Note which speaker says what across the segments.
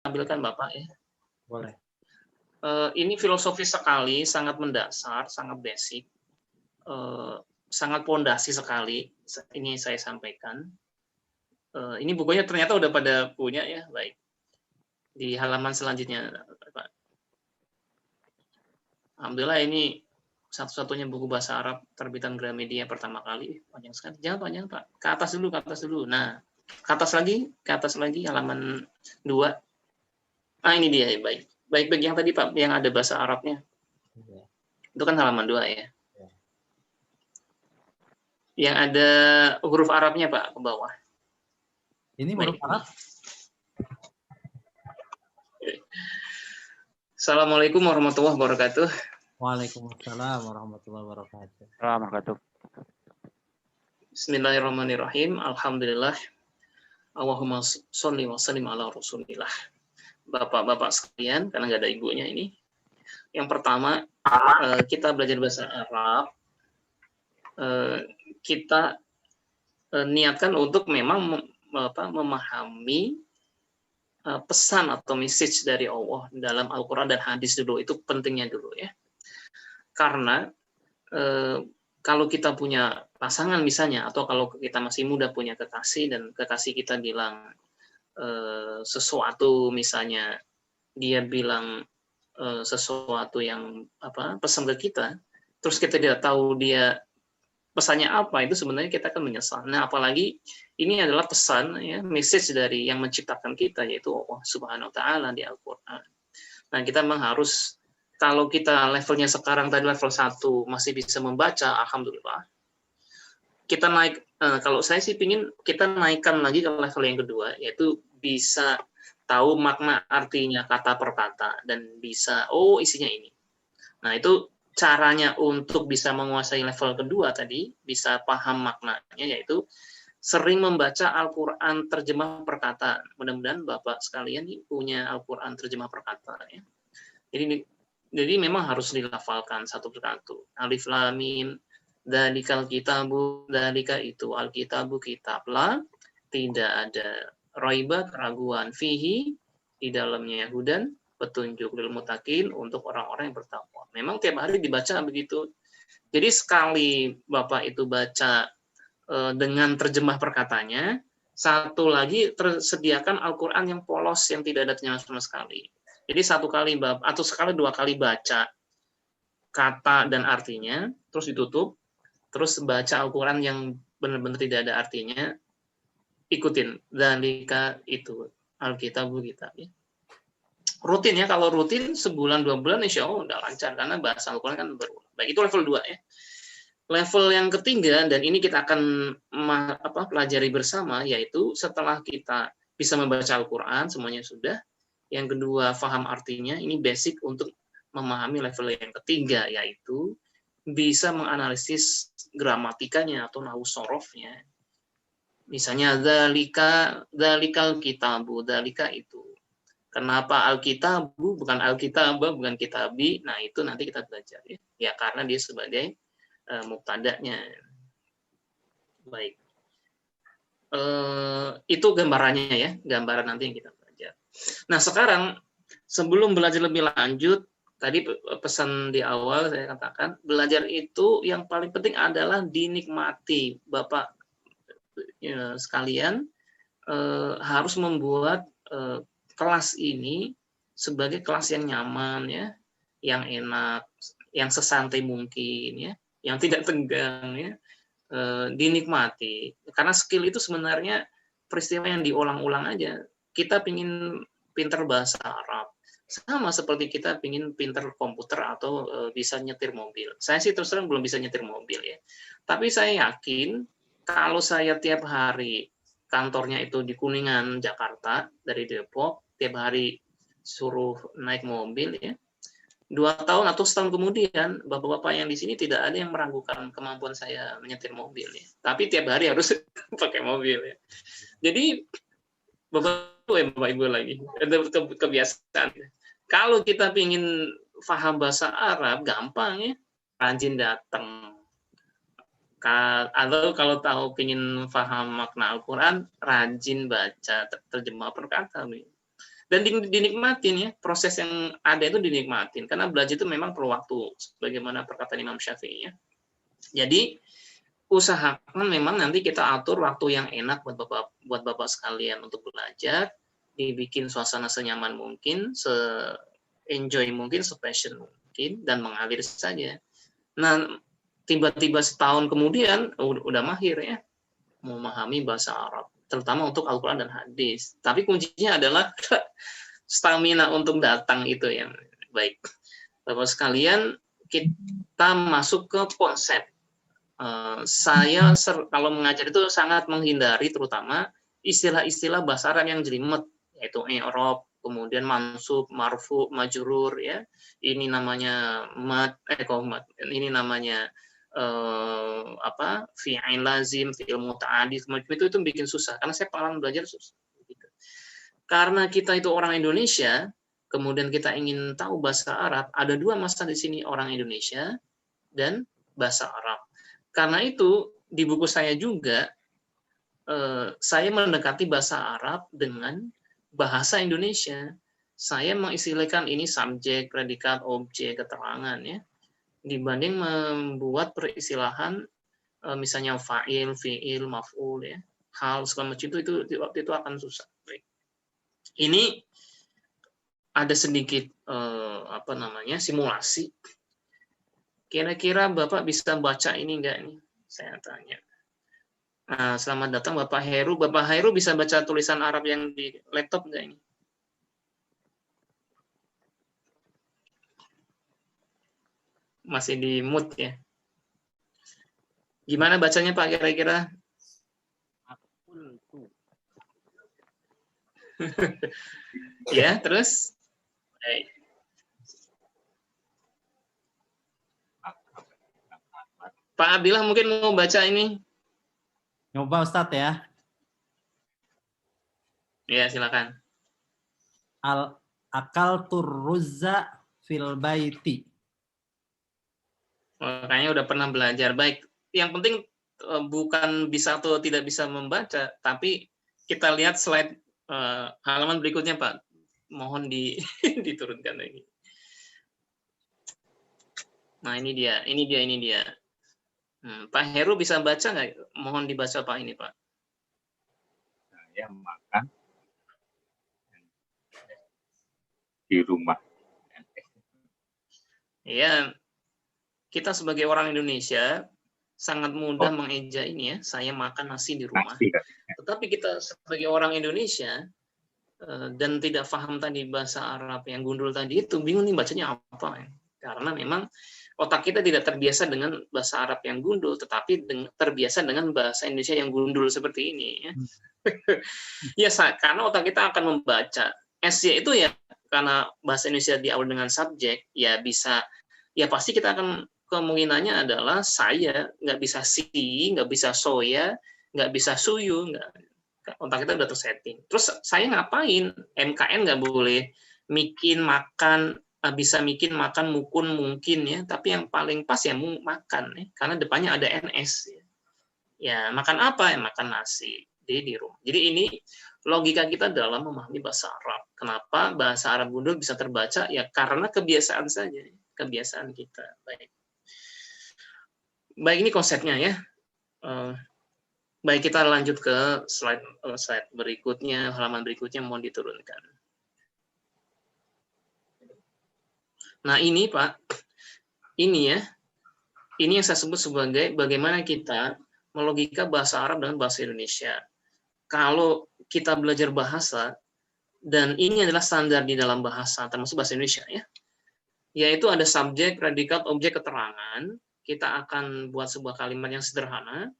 Speaker 1: tampilkan Bapak ya.
Speaker 2: Boleh.
Speaker 1: Ini filosofis sekali, sangat mendasar, sangat basic, sangat pondasi sekali. Ini saya sampaikan. Ini bukunya ternyata udah pada punya ya, baik. Di halaman selanjutnya, Pak. Alhamdulillah ini satu-satunya buku bahasa Arab terbitan Gramedia pertama kali. Panjang sekali. Jangan panjang Pak. Ke atas dulu, ke atas dulu. Nah, ke atas lagi halaman 2. Ah, ini dia, baik. Baik yang tadi Pak, yang ada bahasa Arabnya.
Speaker 2: Ya.
Speaker 1: Itu kan halaman 2 ya. Yang ada huruf Arabnya Pak ke bawah.
Speaker 2: Ini huruf Arab?
Speaker 1: Assalamualaikum warahmatullahi wabarakatuh.
Speaker 2: Waalaikumsalam warahmatullahi wabarakatuh.
Speaker 1: Bismillahirrahmanirrahim. Alhamdulillah. Allahumma sholli wa sallim ala Rasulillah. Bapak-bapak sekalian, karena nggak ada ibunya ini. Yang pertama, kita belajar bahasa Arab. Kita niatkan untuk memang memahami pesan atau message dari Allah dalam Al-Quran dan hadis dulu. Itu pentingnya dulu ya. Karena kalau kita punya pasangan misalnya, atau kalau kita masih muda punya kekasih, dan kekasih kita bilang sesuatu, misalnya dia bilang sesuatu yang pesan ke kita, terus kita tidak tahu dia pesannya apa, itu sebenarnya kita akan menyesal. Nah, apalagi ini adalah pesan ya, message dari yang menciptakan kita, yaitu Allah Subhanahu wa taala di Al-Qur'an. Nah, kita memang harus, kalau kita levelnya sekarang tadi level 1 masih bisa membaca, alhamdulillah. Kita naik, kalau saya sih pingin kita naikkan lagi ke level yang kedua, yaitu bisa tahu makna artinya kata per kata, dan bisa, isinya ini. Nah, itu caranya untuk bisa menguasai level kedua tadi, bisa paham maknanya, yaitu sering membaca Al-Quran terjemah perkataan. Mudah-mudahan Bapak sekalian punya Al-Quran terjemah perkataan ya. Jadi memang harus dilafalkan satu persatu. Alif lam mim, dzalikal kitabu, dzalika itu al-kitabu kitablah, tidak ada raiba, keraguan, fihi, di dalamnya hudan, petunjuk lil muttaqin, untuk orang-orang yang bertakwa. Memang tiap hari dibaca begitu. Jadi sekali Bapak itu baca dengan terjemah perkatanya, satu lagi tersediakan Al-Quran yang polos, yang tidak ada terjemahan sama sekali. Jadi satu kali atau sekali 2 kali baca kata dan artinya, terus ditutup, terus baca Al-Quran yang benar-benar tidak ada artinya, ikutin. Dzalika itu Alkitabu kitab ya. Rutin ya, kalau rutin sebulan 2 bulan insya Allah udah lancar, karena bahasa Al-Quran kan berulang. Baik, itu level 2 ya. Level yang ketiga, dan ini kita akan pelajari bersama, yaitu setelah kita bisa membaca Al-Quran, semuanya sudah. Yang kedua, paham artinya, ini basic untuk memahami level yang ketiga, yaitu bisa menganalisis gramatikanya atau nahwu sorofnya. Misalnya, dzalikal kitabu, dzalika itu. Kenapa Alkitabu, bukan Alkitabah, bukan Kitabi? Nah, itu nanti kita belajar ya. Ya, karena dia sebagai mubtada'nya. Baik. Itu gambarannya ya, gambaran nanti yang kita belajar. Nah, sekarang sebelum belajar lebih lanjut, tadi pesan di awal saya katakan, belajar itu yang paling penting adalah dinikmati. Bapak sekalian harus membuat kelas ini sebagai kelas yang nyaman ya, yang enak, yang sesantai mungkin ya, yang tidak tegang ya, dinikmati. Karena skill itu sebenarnya peristiwa yang diulang-ulang aja. Kita pingin pinter bahasa Arab, sama seperti kita pingin pinter komputer atau bisa nyetir mobil. Saya sih terus terang belum bisa nyetir mobil ya, tapi saya yakin kalau saya tiap hari, kantornya itu di Kuningan, Jakarta, dari Depok, tiap hari suruh naik mobil ya, 2 tahun atau setahun kemudian, bapak-bapak yang di sini tidak ada yang meragukan kemampuan saya menyetir mobil ya. Tapi tiap hari harus pakai mobil ya. Jadi bapak ibu lagi, ada kebiasaan. Kalau kita ingin paham bahasa Arab, gampang ya, rajin datang. Atau kalau tahu ingin paham makna Al-Quran, rajin baca terjemah perkata. Dan dinikmatin ya, proses yang ada itu dinikmatin. Karena belajar itu memang perlu waktu, sebagaimana perkataan Imam Syafi'i ya. Jadi usahakan memang nanti kita atur waktu yang enak buat bapak sekalian untuk belajar, dibikin suasana senyaman mungkin, se-enjoy mungkin, se-passion mungkin, dan mengalir saja. Nah, tiba-tiba setahun kemudian udah mahir ya, memahami bahasa Arab, terutama untuk Al-Quran dan hadis. Tapi kuncinya adalah stamina untuk datang itu yang baik. Bapak sekalian, kita masuk ke konsep. Saya kalau mengajar itu sangat menghindari terutama istilah-istilah bahasa Arab yang jelimet, yaitu i'rab, kemudian mansub, marfu, majrur ya. Ini namanya qomat, ini namanya fi'il lazim, fi'il muta'addi, itu bikin susah karena saya pengalaman belajar susah. Karena kita itu orang Indonesia, kemudian kita ingin tahu bahasa Arab, ada dua masalah di sini, orang Indonesia dan bahasa Arab. Karena itu di buku saya juga saya mendekati bahasa Arab dengan bahasa Indonesia. Saya mengistilahkan ini subjek, predikat, objek, keterangan ya. Dibanding membuat peristilahan misalnya fa'il, fi'il, maf'ul ya. Hal segala macam itu waktu itu akan susah. Baik. Ini ada sedikit simulasi. Kira-kira Bapak bisa baca ini enggak nih? Saya tanya. Nah, selamat datang Bapak Heru. Bapak Heru bisa baca tulisan Arab yang di laptop enggak ini? Masih di mute ya. Gimana bacanya Pak kira-kira? Ya, terus? Baik. Pak Abdillah mungkin mau baca ini.
Speaker 2: Nyoba Ustadz ya.
Speaker 1: Ya, silakan.
Speaker 2: Akal turruzza fil baiti.
Speaker 1: Kayaknya udah pernah belajar. Baik, yang penting bukan bisa atau tidak bisa membaca, tapi kita lihat slide halaman berikutnya, Pak. Mohon diturunkan lagi. Nah, ini dia. Pak Heru bisa baca nggak? Mohon dibaca Pak ini, Pak.
Speaker 3: Saya makan di rumah.
Speaker 1: Ya, kita sebagai orang Indonesia sangat mudah mengeja ini ya. Saya makan nasi di rumah. Tetapi kita sebagai orang Indonesia dan tidak paham tadi bahasa Arab yang gundul tadi itu, bingung nih bacanya apa ya. Karena memang otak kita tidak terbiasa dengan bahasa Arab yang gundul, tetapi terbiasa dengan bahasa Indonesia yang gundul seperti ini. Ya, karena otak kita akan membaca. SY itu ya, karena bahasa Indonesia diawali dengan subjek, ya bisa, ya pasti kita akan kemungkinannya adalah saya, nggak bisa si, nggak bisa soya, nggak bisa suyu, otak kita udah tersetting. Terus saya ngapain? MKN nggak boleh bikin makan, bisa bikin makan mukun mungkin ya, tapi yang paling pas ya makan ya, karena depannya ada NS ya. Ya makan apa ya, makan nasi di rumah. Jadi ini logika kita dalam memahami bahasa Arab. Kenapa bahasa Arab gundul bisa terbaca ya, karena kebiasaan saja, kebiasaan kita. Baik, ini konsepnya ya. Baik, kita lanjut ke slide berikutnya, halaman berikutnya mohon diturunkan. Nah ini Pak, ini yang saya sebut sebagai bagaimana kita melogika bahasa Arab dengan bahasa Indonesia. Kalau kita belajar bahasa, dan ini adalah standar di dalam bahasa, termasuk bahasa Indonesia ya, yaitu ada subjek, predikat, objek, keterangan. Kita akan buat sebuah kalimat yang sederhana,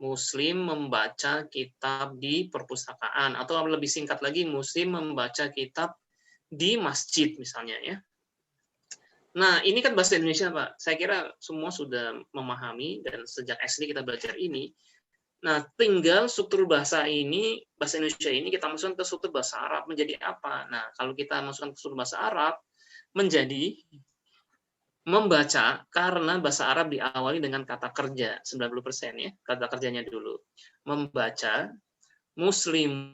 Speaker 1: Muslim membaca kitab di perpustakaan, atau lebih singkat lagi, Muslim membaca kitab di masjid misalnya ya. Nah, ini kan bahasa Indonesia, Pak. Saya kira semua sudah memahami, dan sejak SD kita belajar ini. Nah, tinggal struktur bahasa ini, bahasa Indonesia ini, kita masukkan ke struktur bahasa Arab menjadi apa? Nah, kalau kita masukkan ke struktur bahasa Arab, menjadi membaca, karena bahasa Arab diawali dengan kata kerja, 90% ya, kata kerjanya dulu. Membaca, muslimu,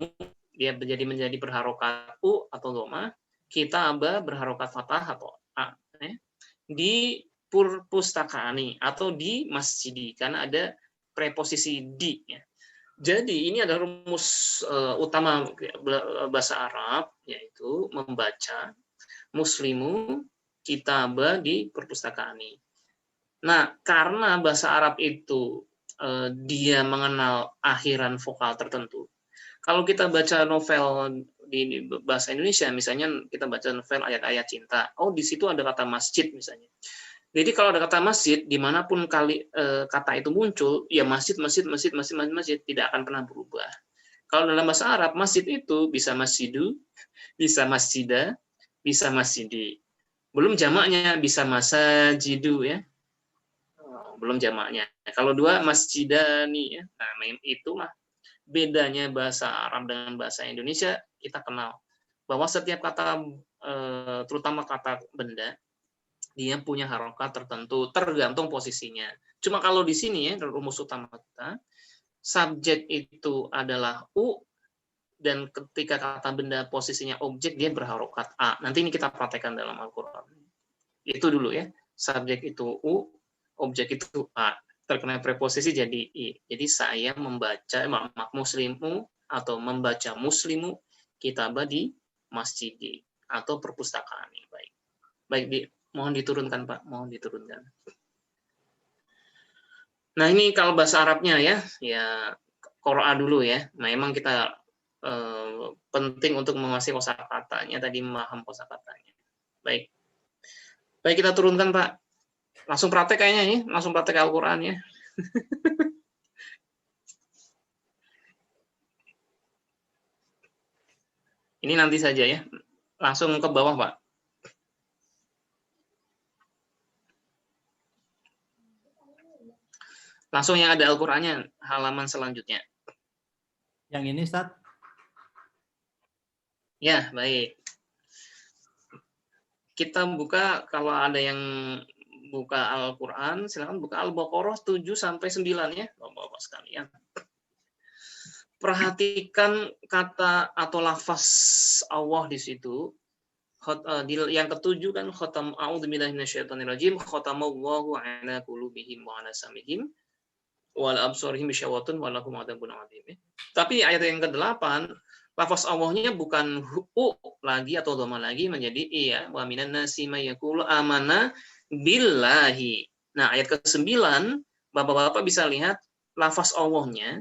Speaker 1: dia menjadi berharokat u atau dhamma, kitaba berharokat fathah atau a, ya. Di perpustakaani atau di masjidi karena ada preposisi di, ya. Jadi ini adalah rumus utama bahasa Arab, yaitu membaca muslimu kitaba di perpustakaani. Nah, karena bahasa Arab itu dia mengenal akhiran vokal tertentu. Kalau kita baca novel di bahasa Indonesia, misalnya kita baca novel ayat-ayat cinta, oh di situ ada kata masjid misalnya. Jadi kalau ada kata masjid, dimanapun kata itu muncul, ya masjid, tidak akan pernah berubah. Kalau dalam bahasa Arab, masjid itu bisa masjidu, bisa masjida, bisa masjidi. Belum jamaknya, bisa masajidu, ya. Belum jamaknya. Kalau dua, masjidani, ya. Nah, itulah bedanya bahasa Arab dengan bahasa Indonesia. Kita kenal bahwa setiap kata, terutama kata benda, dia punya harokat tertentu tergantung posisinya. Cuma kalau di sini ya rumus utama kita, subjek itu adalah u dan ketika kata benda posisinya objek dia berharokat a. Nanti ini kita praktekkan dalam Al-Qur'an. Itu dulu ya. Subjek itu u, objek itu a. Terkena preposisi jadi i. Jadi saya membaca muslimu atau membaca muslimu kitabah di masjid atau perpustakaan. Baik mohon diturunkan Pak, mohon diturunkan. Nah ini kalau bahasa Arabnya ya qira'a dulu ya. Nah emang kita penting untuk menguasai kosakatanya, tadi memaham kosakatanya. Baik kita turunkan Pak. Langsung praktek kayaknya ini, langsung praktek Al-Qur'an ya. Ini nanti saja ya. Langsung ke bawah Pak. Langsung yang ada Al-Qur'annya, halaman selanjutnya.
Speaker 2: Yang ini, Ustaz?
Speaker 1: Ya, baik. Kita buka, kalau ada yang buka Al-Qur'an, silakan buka Al-Baqarah 7-9 ya, Bapak-bapak sekalian. Perhatikan kata atau lafaz Allah di situ. Yang ketujuh kan khatam a'udzubillahi minasyaitonirrajim, khatamallahu ala qulubihim wa ala sam'ihim wal absarihim bisyawatun walahum adzabun adzim. Tapi ayat yang ke-8 lafaz Allahnya bukan u lagi atau dhamma lagi menjadi iya, wa minan nasi may yaqulu amana billahi. Nah, ayat ke-9 Bapak-bapak bisa lihat lafaz Allahnya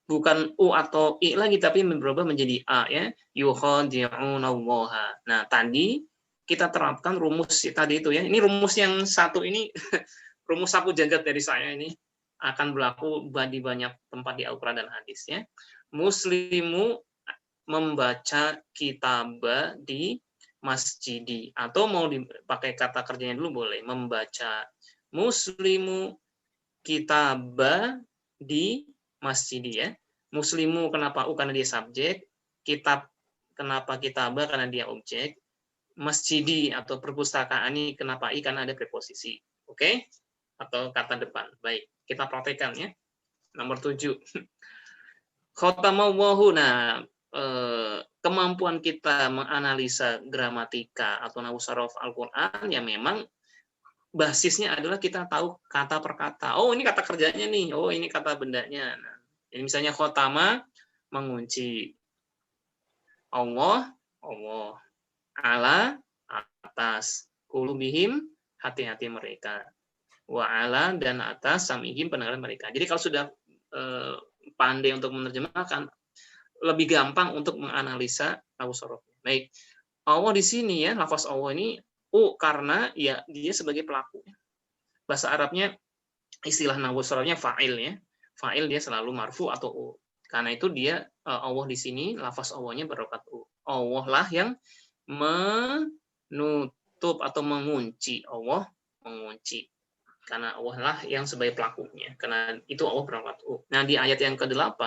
Speaker 1: bukan u atau i lagi tapi berubah menjadi a ya, yukhadi'unallaha. Nah, tadi kita terapkan rumus tadi itu ya. Ini rumus yang satu ini rumus sapu jagat dari saya ini akan berlaku di banyak tempat di Al-Qur'an dan hadis ya. Muslimu membaca kitabah di masjidi, atau mau dipakai kata kerjanya dulu boleh, membaca muslimu kitabah di masjidi ya. Muslimu kenapa u karena dia subjek, kitab kenapa kitabah karena dia objek, masjidi atau perpustakaan ini kenapa i karena ada preposisi. Oke? Atau kata depan. Baik, kita praktekkan ya. Nomor 7. Khotamallahu. Nah, kemampuan kita menganalisa gramatika atau nahwu saraf Al-Qur'an ya memang basisnya adalah kita tahu kata per kata. Oh, ini kata kerjanya nih. Oh, ini kata bendanya. Nah, ini misalnya khotama mengunci. Allah ala atas, qulubihim hati-hati mereka. Wa ala dan atas samihim pendengaran mereka. Jadi kalau sudah pandai untuk menerjemahkan, lebih gampang untuk menganalisa nahwu sarafnya. Baik. Allah di sini ya, lafaz Allah ini u karena ya dia sebagai pelaku. Bahasa Arabnya istilah nahwu sarafnya fa'il ya. Fa'il dia selalu marfu atau u. Karena itu dia Allah di sini lafaz Allah-nya berharokat u. Allah lah yang menutup atau mengunci. Allah mengunci. Karena Allah lah yang sebagai pelakunya. Karena itu Allah berharokat u. Nah, di ayat yang ke-8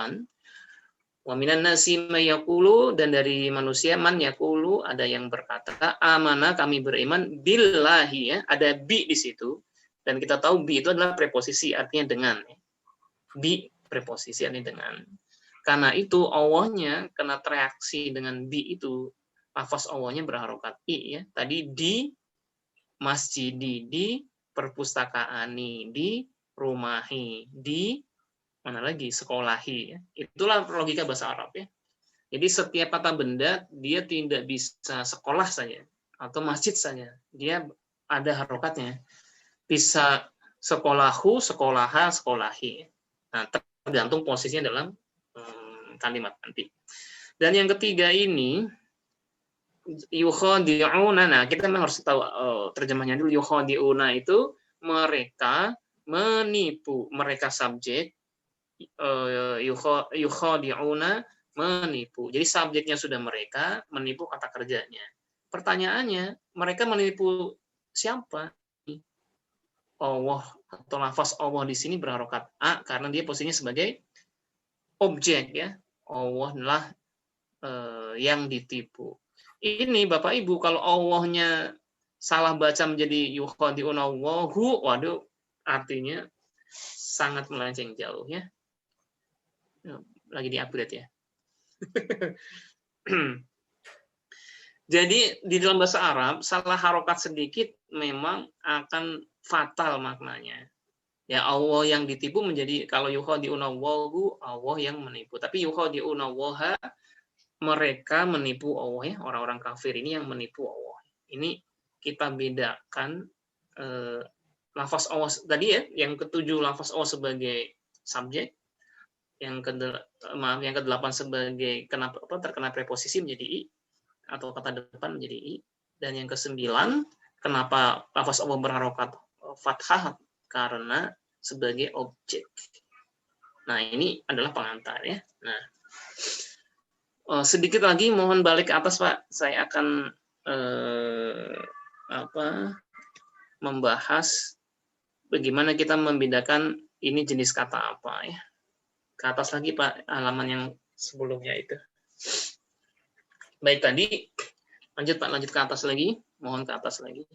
Speaker 1: wa minan nasi may yaqulu, dan dari manusia man yaqulu, ada yang berkata amana kami beriman billahi ya, ada bi di situ, dan kita tahu bi itu adalah preposisi artinya dengan. Bi preposisi artinya dengan. Karena itu Allahnya kena reaksi dengan di itu, lafaz Allahnya berharokat i ya. Tadi di masjid, di perpustakaani, di rumahi, di mana lagi sekolahi ya. Itulah logika bahasa Arab ya. Jadi setiap kata benda dia tidak bisa sekolah saja atau masjid saja. Dia ada harokatnya. Bisa sekolahu, sekolaha, sekolahi. Nah, tergantung posisinya dalam kalimat nanti. Dan yang ketiga ini yukhadi'una. Nah, kita memang harus tahu terjemahnya dulu. Yukhadi'una itu mereka menipu, mereka subjek, yukhadi'una menipu. Jadi subjeknya sudah mereka, menipu kata kerjanya. Pertanyaannya, mereka menipu siapa? Allah atau lafaz Allah di sini berharokat a karena dia posisinya sebagai objek ya. Allah adalah yang ditipu. Ini Bapak Ibu kalau Allahnya salah baca menjadi yukhadi'una Allahu, waduh artinya sangat melenceng jauh ya. Lagi di-upgrade ya. Jadi di dalam bahasa Arab salah harokat sedikit memang akan fatal maknanya. Ya Allah yang ditipu menjadi kalau yukhadi'una Allahu, Allah yang menipu. Tapi yukhadi'una Allaha, mereka menipu Allah ya, orang-orang kafir ini yang menipu Allah. Ini kita bedakan lafaz Allah tadi ya, yang ketujuh lafaz Allah sebagai subjek, yang ke-8 sebagai terkena preposisi menjadi i atau kata depan menjadi i, dan yang ke-9 kenapa lafaz Allah berharokat fathah karena sebagai objek. Nah, ini adalah pengantar ya. Nah, sedikit lagi mohon balik ke atas Pak, saya akan membahas bagaimana kita membedakan ini jenis kata apa ya. Ke atas lagi Pak, halaman yang sebelumnya itu. Baik tadi, lanjut Pak, lanjut ke atas lagi, mohon ke atas lagi.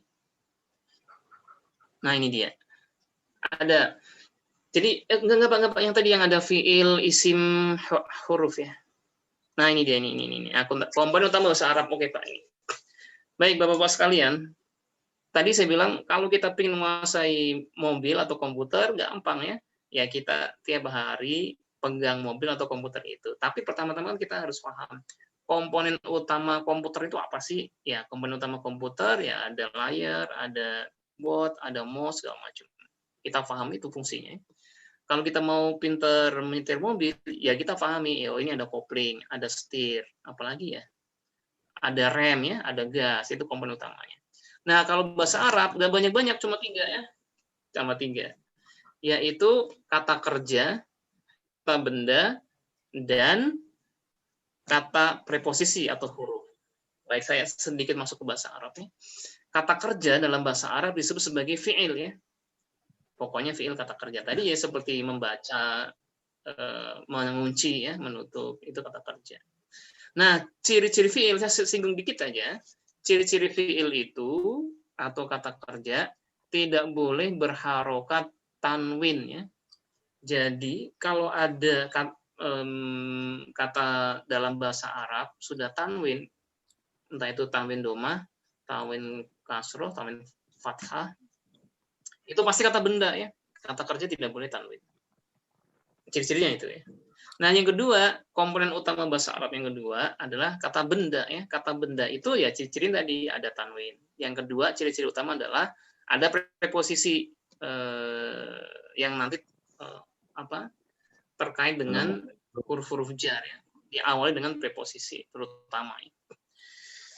Speaker 1: Nah ini dia. Ada, jadi enggak Pak, yang tadi yang ada fiil, isim, huruf ya. Nah ini dia, ini. Komponen utama bahasa Arab, oke Pak. Ini. Baik Bapak-Bapak sekalian, tadi saya bilang kalau kita ingin menguasai mobil atau komputer, gampang ya. Ya kita tiap hari pegang mobil atau komputer itu. Tapi pertama-tama kita harus paham komponen utama komputer itu apa sih? Ya komponen utama komputer ya ada layar, ada board, ada mouse segala macam. Kita pahami itu fungsinya. Kalau kita mau pinter menyetir mobil, ya kita pahami, oh ini ada kopling, ada setir, apalagi ya, ada rem ya, ada gas, itu komponen utamanya. Nah kalau bahasa Arab nggak banyak-banyak, cuma 3 ya, cuma 3, yaitu kata kerja, kata benda, dan kata preposisi atau huruf. Baik, saya sedikit masuk ke bahasa Arab ya. Kata kerja dalam bahasa Arab disebut sebagai fi'il ya. Pokoknya fi'il kata kerja. Tadi ya seperti membaca, mengunci ya, menutup, itu kata kerja. Nah, ciri-ciri fi'il saya singgung dikit aja. Ciri-ciri fi'il itu atau kata kerja tidak boleh berharokat tanwin ya. Jadi kalau ada kata dalam bahasa Arab sudah tanwin, entah itu tanwin domah, tanwin kasroh, tanwin fathah, itu pasti kata benda ya. Kata kerja tidak boleh tanwin. Ciri-cirinya itu ya. Nah yang kedua, komponen utama bahasa Arab yang kedua adalah kata benda ya. Kata benda itu ya ciri-ciri tadi ada tanwin. Yang kedua ciri-ciri utama adalah ada preposisi yang nanti terkait dengan huruf-huruf jar ya. Diawali dengan preposisi terutama.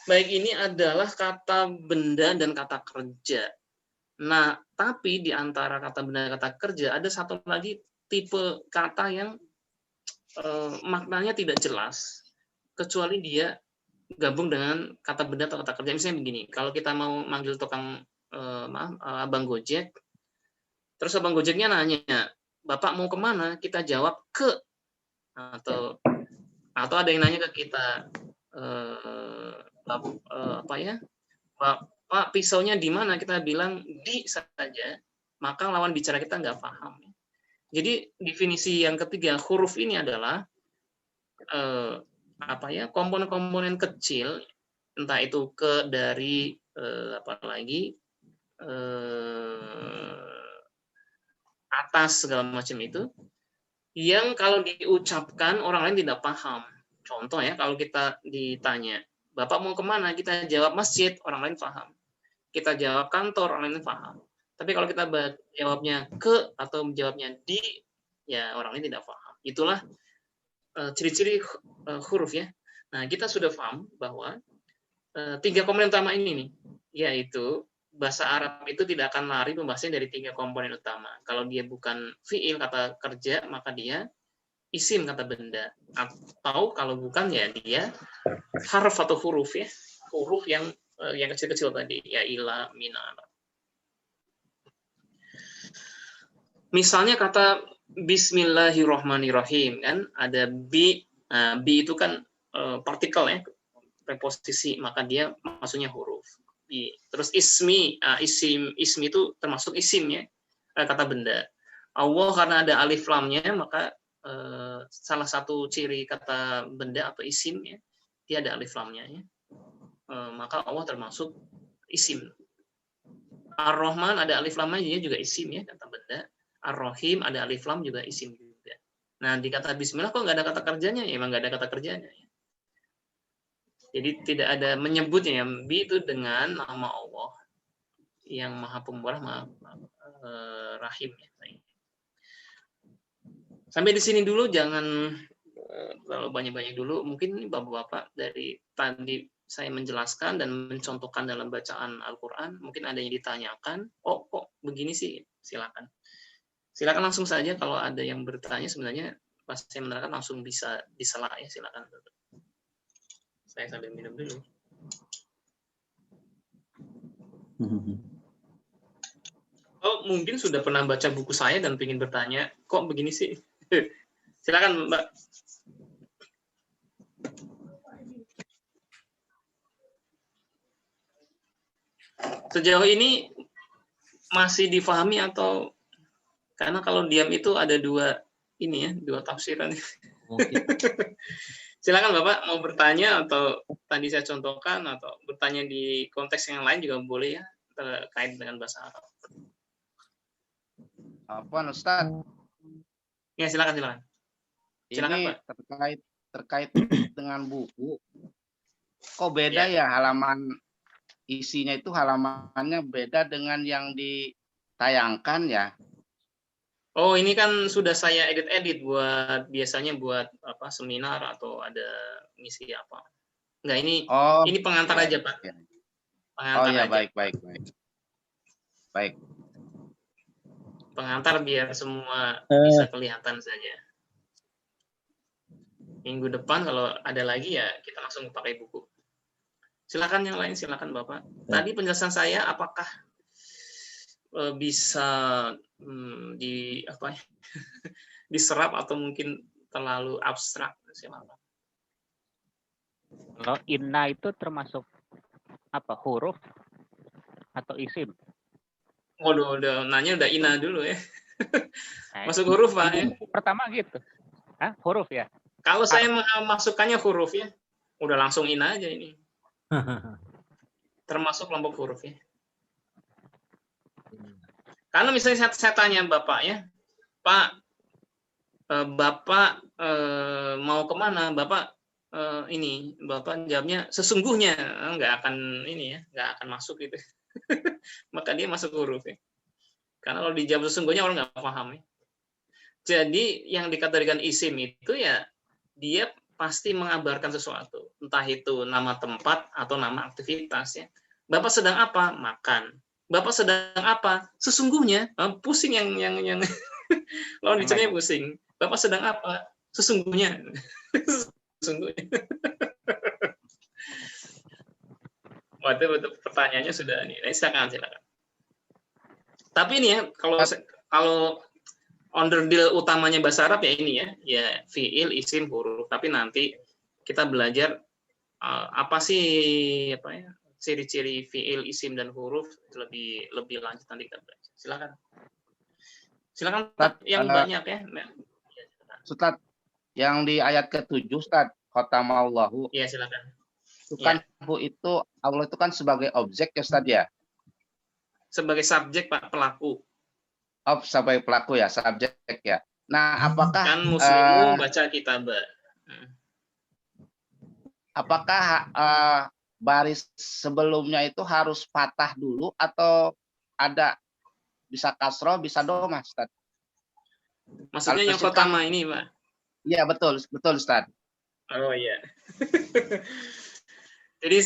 Speaker 1: Baik, ini adalah kata benda dan kata kerja. Nah, tapi di antara kata benda dan kata kerja ada satu lagi tipe kata yang maknanya tidak jelas kecuali dia gabung dengan kata benda atau kata kerja. Misalnya begini, kalau kita mau manggil tukang abang Gojek, terus abang Gojeknya nanya, Bapak mau kemana? Kita jawab ke, atau ada yang nanya ke kita, Pak pisaunya di mana? Kita bilang di saja, maka lawan bicara kita nggak paham. Jadi definisi yang ketiga huruf ini adalah apa ya, komponen-komponen kecil, entah itu ke dari apalagi atas segala macam itu, yang kalau diucapkan orang lain tidak paham. Contoh ya, kalau kita ditanya, Bapak mau kemana? Kita jawab masjid, orang lain paham. Kita jawab kantor, orang lain paham. Tapi kalau kita jawabnya ke atau jawabnya di, ya orang lain tidak paham. Itulah ciri-ciri huruf ya. Nah, kita sudah paham bahwa 3 komponen utama ini nih, yaitu bahasa Arab itu tidak akan lari pembahasannya dari 3 komponen utama. Kalau dia bukan fiil, kata kerja, maka dia isim, kata benda. Atau kalau bukan, ya dia harf atau huruf ya. Huruf yang kecil-kecil tadi, ya ila, mina. Misalnya kata Bismillahirrahmanirrahim, kan ada bi. Nah, bi itu kan partikel ya, preposisi, maka dia maksudnya huruf. Terus ismi, ismi itu termasuk isim ya, kata benda. Allah karena ada alif lamnya, maka salah satu ciri kata benda atau isim ya, dia ada alif lamnya ya. Maka Allah termasuk isim. Ar-Rahman ada alif lamnya, dia juga isim ya, kata benda. Ar-Rahim ada alif lam, juga isim juga. Nah, di kata bismillah kok nggak ada kata kerjanya? Ya, emang nggak ada kata kerjanya ya. Jadi tidak ada menyebutnya, bi itu dengan nama Allah yang Maha Pemurah, Maha Rahim. Sampai di sini dulu, jangan terlalu banyak-banyak dulu. Mungkin bapak-bapak dari tadi saya menjelaskan dan mencontohkan dalam bacaan Al-Quran, mungkin ada yang ditanyakan, oh kok begini sih, silakan. Silakan langsung saja kalau ada yang bertanya, sebenarnya pas saya menerangkan langsung bisa disela ya, silakan. Saya sambil minum dulu. Oh, mungkin sudah pernah baca buku saya dan ingin bertanya, kok begini sih? Silakan, Mbak. Sejauh ini masih difahami atau karena kalau diam itu ada dua ini ya, dua tafsiran. Silakan Bapak mau bertanya atau tadi saya contohkan atau bertanya di konteks yang lain juga boleh ya, terkait dengan bahasa Arab.
Speaker 4: Apa Ustaz?
Speaker 1: Ya, silakan. Silakan,
Speaker 4: ini
Speaker 1: Pak.
Speaker 4: terkait dengan buku. Kok beda ya halaman isinya itu, halamannya beda dengan yang ditayangkan ya?
Speaker 1: Oh, ini kan sudah saya edit buat biasanya buat apa, seminar atau ada misi apa. Enggak, ini pengantar aja, Pak.
Speaker 4: Ya.
Speaker 1: Pengantar aja.
Speaker 4: Baik.
Speaker 1: Pengantar biar semua bisa kelihatan saja. Minggu depan kalau ada lagi ya kita langsung pakai buku. Silakan yang lain, silakan Bapak. Tadi penjelasan saya apakah bisa diserap atau mungkin terlalu abstrak? Silakan.
Speaker 5: Kalau inna itu termasuk apa, huruf atau isim?
Speaker 1: Waduh, nanya udah inna dulu ya. Masuk huruf, Pak ya?
Speaker 5: Pertama gitu. Hah? Huruf ya?
Speaker 1: Kalau saya masukkannya huruf ya, udah langsung inna aja ini. Termasuk kelompok huruf ya. Karena misalnya saya tanya Bapak ya, Pak, Bapak mau kemana? Bapak Bapak jawabnya sesungguhnya, nggak akan ini ya, nggak akan masuk gitu. Maka dia masuk huruf ya. Karena kalau dijawab sesungguhnya orang nggak paham ya. Jadi yang dikategorikan isim itu ya dia pasti mengabarkan sesuatu, entah itu nama tempat atau nama aktivitas ya. Bapak sedang apa? Makan. Bapak sedang apa? Sesungguhnya. Pusing yang lawan bicaranya pusing. Bapak sedang apa? Sesungguhnya. Sesungguhnya. Wah, itu pertanyaannya sudah ini. Silakan. Tapi ini ya, kalau onderdil utamanya bahasa Arab ya ini ya fiil, isim, huruf. Tapi nanti kita belajar apa sih ciri-ciri fiil, isim dan huruf lebih lanjut nanti kita belajar. Silakan Pak, yang banyak ya.
Speaker 4: Ustaz, Yang di ayat ke-7 Ustaz, khotamallahu.
Speaker 1: Ya, silakan.
Speaker 4: Itu kan itu Allah itu kan sebagai objek ya Ustaz ya.
Speaker 1: Sebagai subjek Pak, pelaku.
Speaker 4: Sebagai pelaku ya, subjek ya. Nah, apakah
Speaker 1: Kan muslimu baca kitabah.
Speaker 4: apakah baris sebelumnya itu harus patah dulu atau ada bisa kasroh, bisa domah, Ustaz?
Speaker 1: Maksudnya yang
Speaker 4: Kalau
Speaker 1: khotama ini, Pak.
Speaker 4: Iya, betul Ustaz.
Speaker 1: Oh iya. Jadi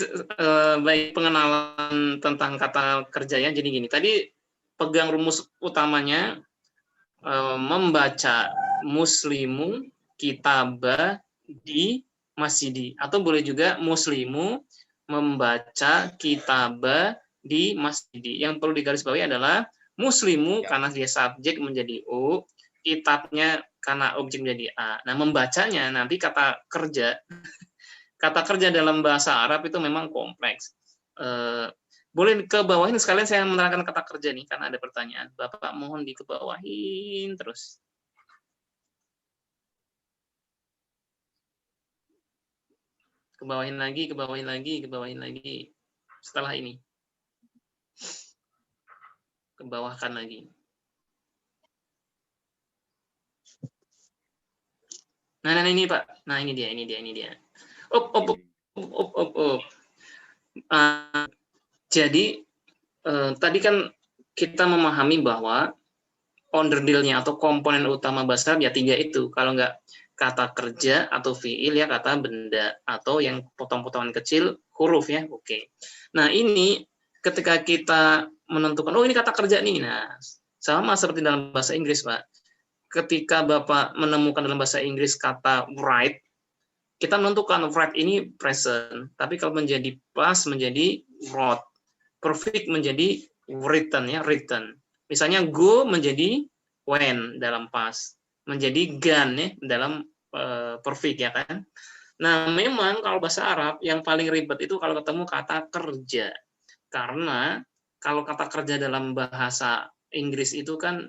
Speaker 1: baik pengenalan tentang kata kerja ya. Jadi gini, tadi pegang rumus utamanya membaca muslimu kitabah di masjidi, atau boleh juga muslimu membaca kitabah di masjidi. Yang perlu digarisbawahi adalah muslimu karena dia subjek menjadi U, kitabnya karena objek menjadi A. Nah, membacanya nanti kata kerja dalam bahasa Arab itu memang kompleks. Boleh ke bawahin sekalian saya menerangkan kata kerja nih karena ada pertanyaan. Bapak mohon dikebawahin terus. Kebawahin lagi. Setelah ini. Kebawahkan lagi. Nah, ini Pak. Nah, ini dia. Up. Jadi tadi kan kita memahami bahwa onderdilnya atau komponen utama bahasa Arab ya 3 itu. Kalau nggak kata kerja atau fiil ya kata benda, atau yang potong-potongan kecil huruf ya. Oke. Nah, ini ketika kita menentukan ini kata kerja nih. Nah, sama seperti dalam bahasa Inggris, Pak. Ketika Bapak menemukan dalam bahasa Inggris kata write, kita menentukan write ini present, tapi kalau menjadi past menjadi wrote, perfect menjadi written ya, written. Misalnya go menjadi when dalam past, menjadi gone ya dalam perfect ya kan. Nah, memang kalau bahasa Arab yang paling ribet itu kalau ketemu kata kerja. Karena kalau kata kerja dalam bahasa Inggris itu kan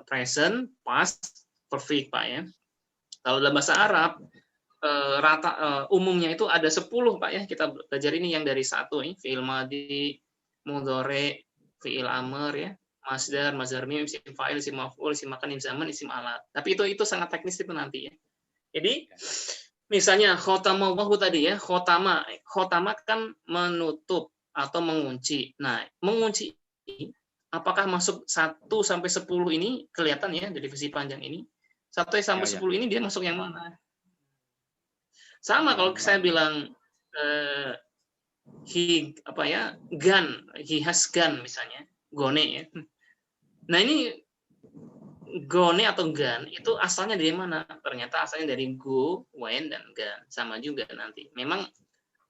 Speaker 1: present, past, perfect Pak ya. Kalau dalam bahasa Arab umumnya itu ada 10 Pak ya. Kita belajar ini yang dari 1 nih, fi'il madhi, mudhari, fi'il amr ya, masdar, mazhar mim, isim fa'il, isim maf'ul, isim makan, isim zaman, isim alat. Tapi itu sangat teknis itu nanti ya. Jadi misalnya khotamallahu tadi ya, khotama kan menutup atau mengunci. Nah, mengunci ini apakah masuk 1 sampai 10 ini kelihatan ya dari divisi panjang ini? 1 sampai 10 ini dia masuk yang mana? Sama kalau saya bilang gun, he has gun misalnya, gone ya. Nah, ini gone atau gun itu asalnya dari mana? Ternyata asalnya dari go, when, dan gun. Sama juga nanti. Memang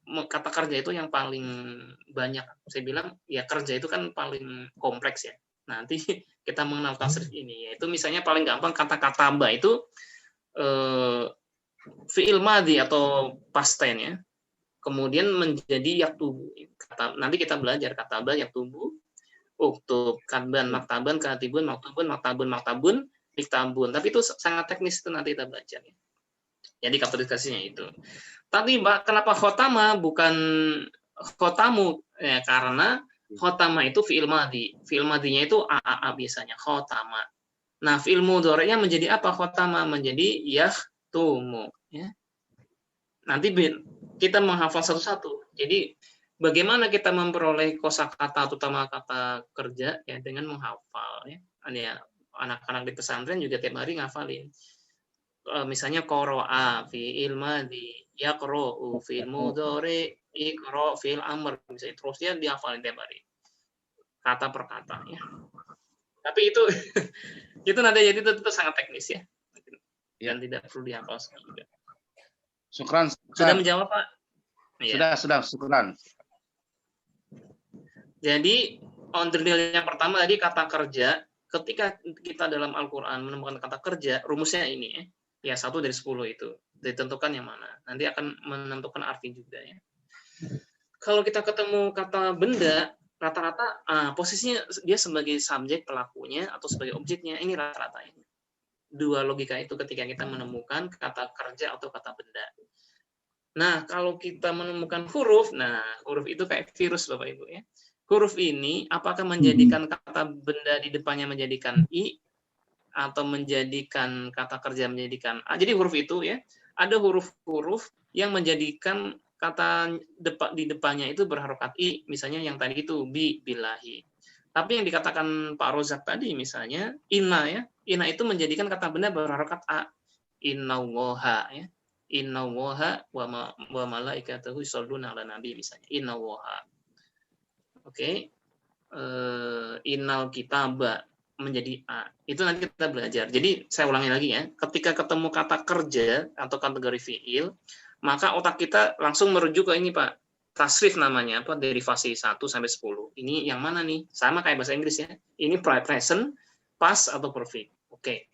Speaker 1: kata kerja itu yang paling banyak. Saya bilang ya kerja itu kan paling kompleks ya. Nanti kita mengenal tasrif ini. Yaitu misalnya paling gampang kata-kata ba itu fi'il madhi atau past tense ya. Kemudian menjadi yaktubu. Nanti kita belajar kata ba yaktubu, uktub, katban, maktaban, katibun, maktabun, diktabun. Tapi itu sangat teknis itu nanti kita belajar ya. Jadi kategorisasinya itu. Tapi Mbak, kenapa khotama bukan khotamu? Ya, karena khotama itu fi'il madhi. Fi'il madhinya itu AAA biasanya, khotama. Nah, fi'il mudhari'nya menjadi apa? Khotama menjadi yaktumu ya. Nanti kita menghafal satu-satu. Jadi bagaimana kita memperoleh kosakata terutama kata kerja ya dengan menghafal ya. Anak-anak di pesantren juga tiap hari ngafalin. Misalnya qara'a fi'il madhi, yaqra'u fi'il mudhari, iqra fi'il amr, misalnya terus dia dihafalin tiap hari. Kata per kata ya. Tapi itu itu nanti jadi itu sangat teknis ya. Dan tidak perlu dihafal juga.
Speaker 4: Syukran.
Speaker 1: Sudah menjawab, Pak? Ya.
Speaker 4: Sudah, syukran.
Speaker 1: Jadi, onderdil yang pertama tadi kata kerja. Ketika kita dalam Al-Quran menemukan kata kerja, rumusnya ini ya. Ya, 1 dari 10 itu. Ditentukan yang mana. Nanti akan menentukan arti juga ya. Kalau kita ketemu kata benda, rata-rata posisinya dia sebagai subjek pelakunya atau sebagai objeknya. Ini rata-rata ini. dua logika itu ketika kita menemukan kata kerja atau kata benda. Nah, kalau kita menemukan huruf, nah huruf itu kayak virus Bapak Ibu ya. Huruf ini apakah menjadikan kata benda di depannya menjadikan i atau menjadikan kata kerja menjadikan a. Jadi huruf itu ya, ada huruf-huruf yang menjadikan kata di depannya itu berharokat i, misalnya yang tadi itu bilahi. Tapi yang dikatakan Pak Rozak tadi misalnya inna ya, inna itu menjadikan kata benda berharokat a, innallaha ya, innallaha wa malaikatahu yusholluna ala nabi misalnya, innallaha. Oke. Innal kitaba menjadi a. Itu nanti kita belajar. Jadi saya ulangi lagi ya, ketika ketemu kata kerja atau kategori fiil, maka otak kita langsung merujuk ke ini Pak. Tasrif namanya apa? Derivasi 1 sampai 10. Ini yang mana nih? Sama kayak bahasa Inggris ya. Ini present, past atau perfect. Oke.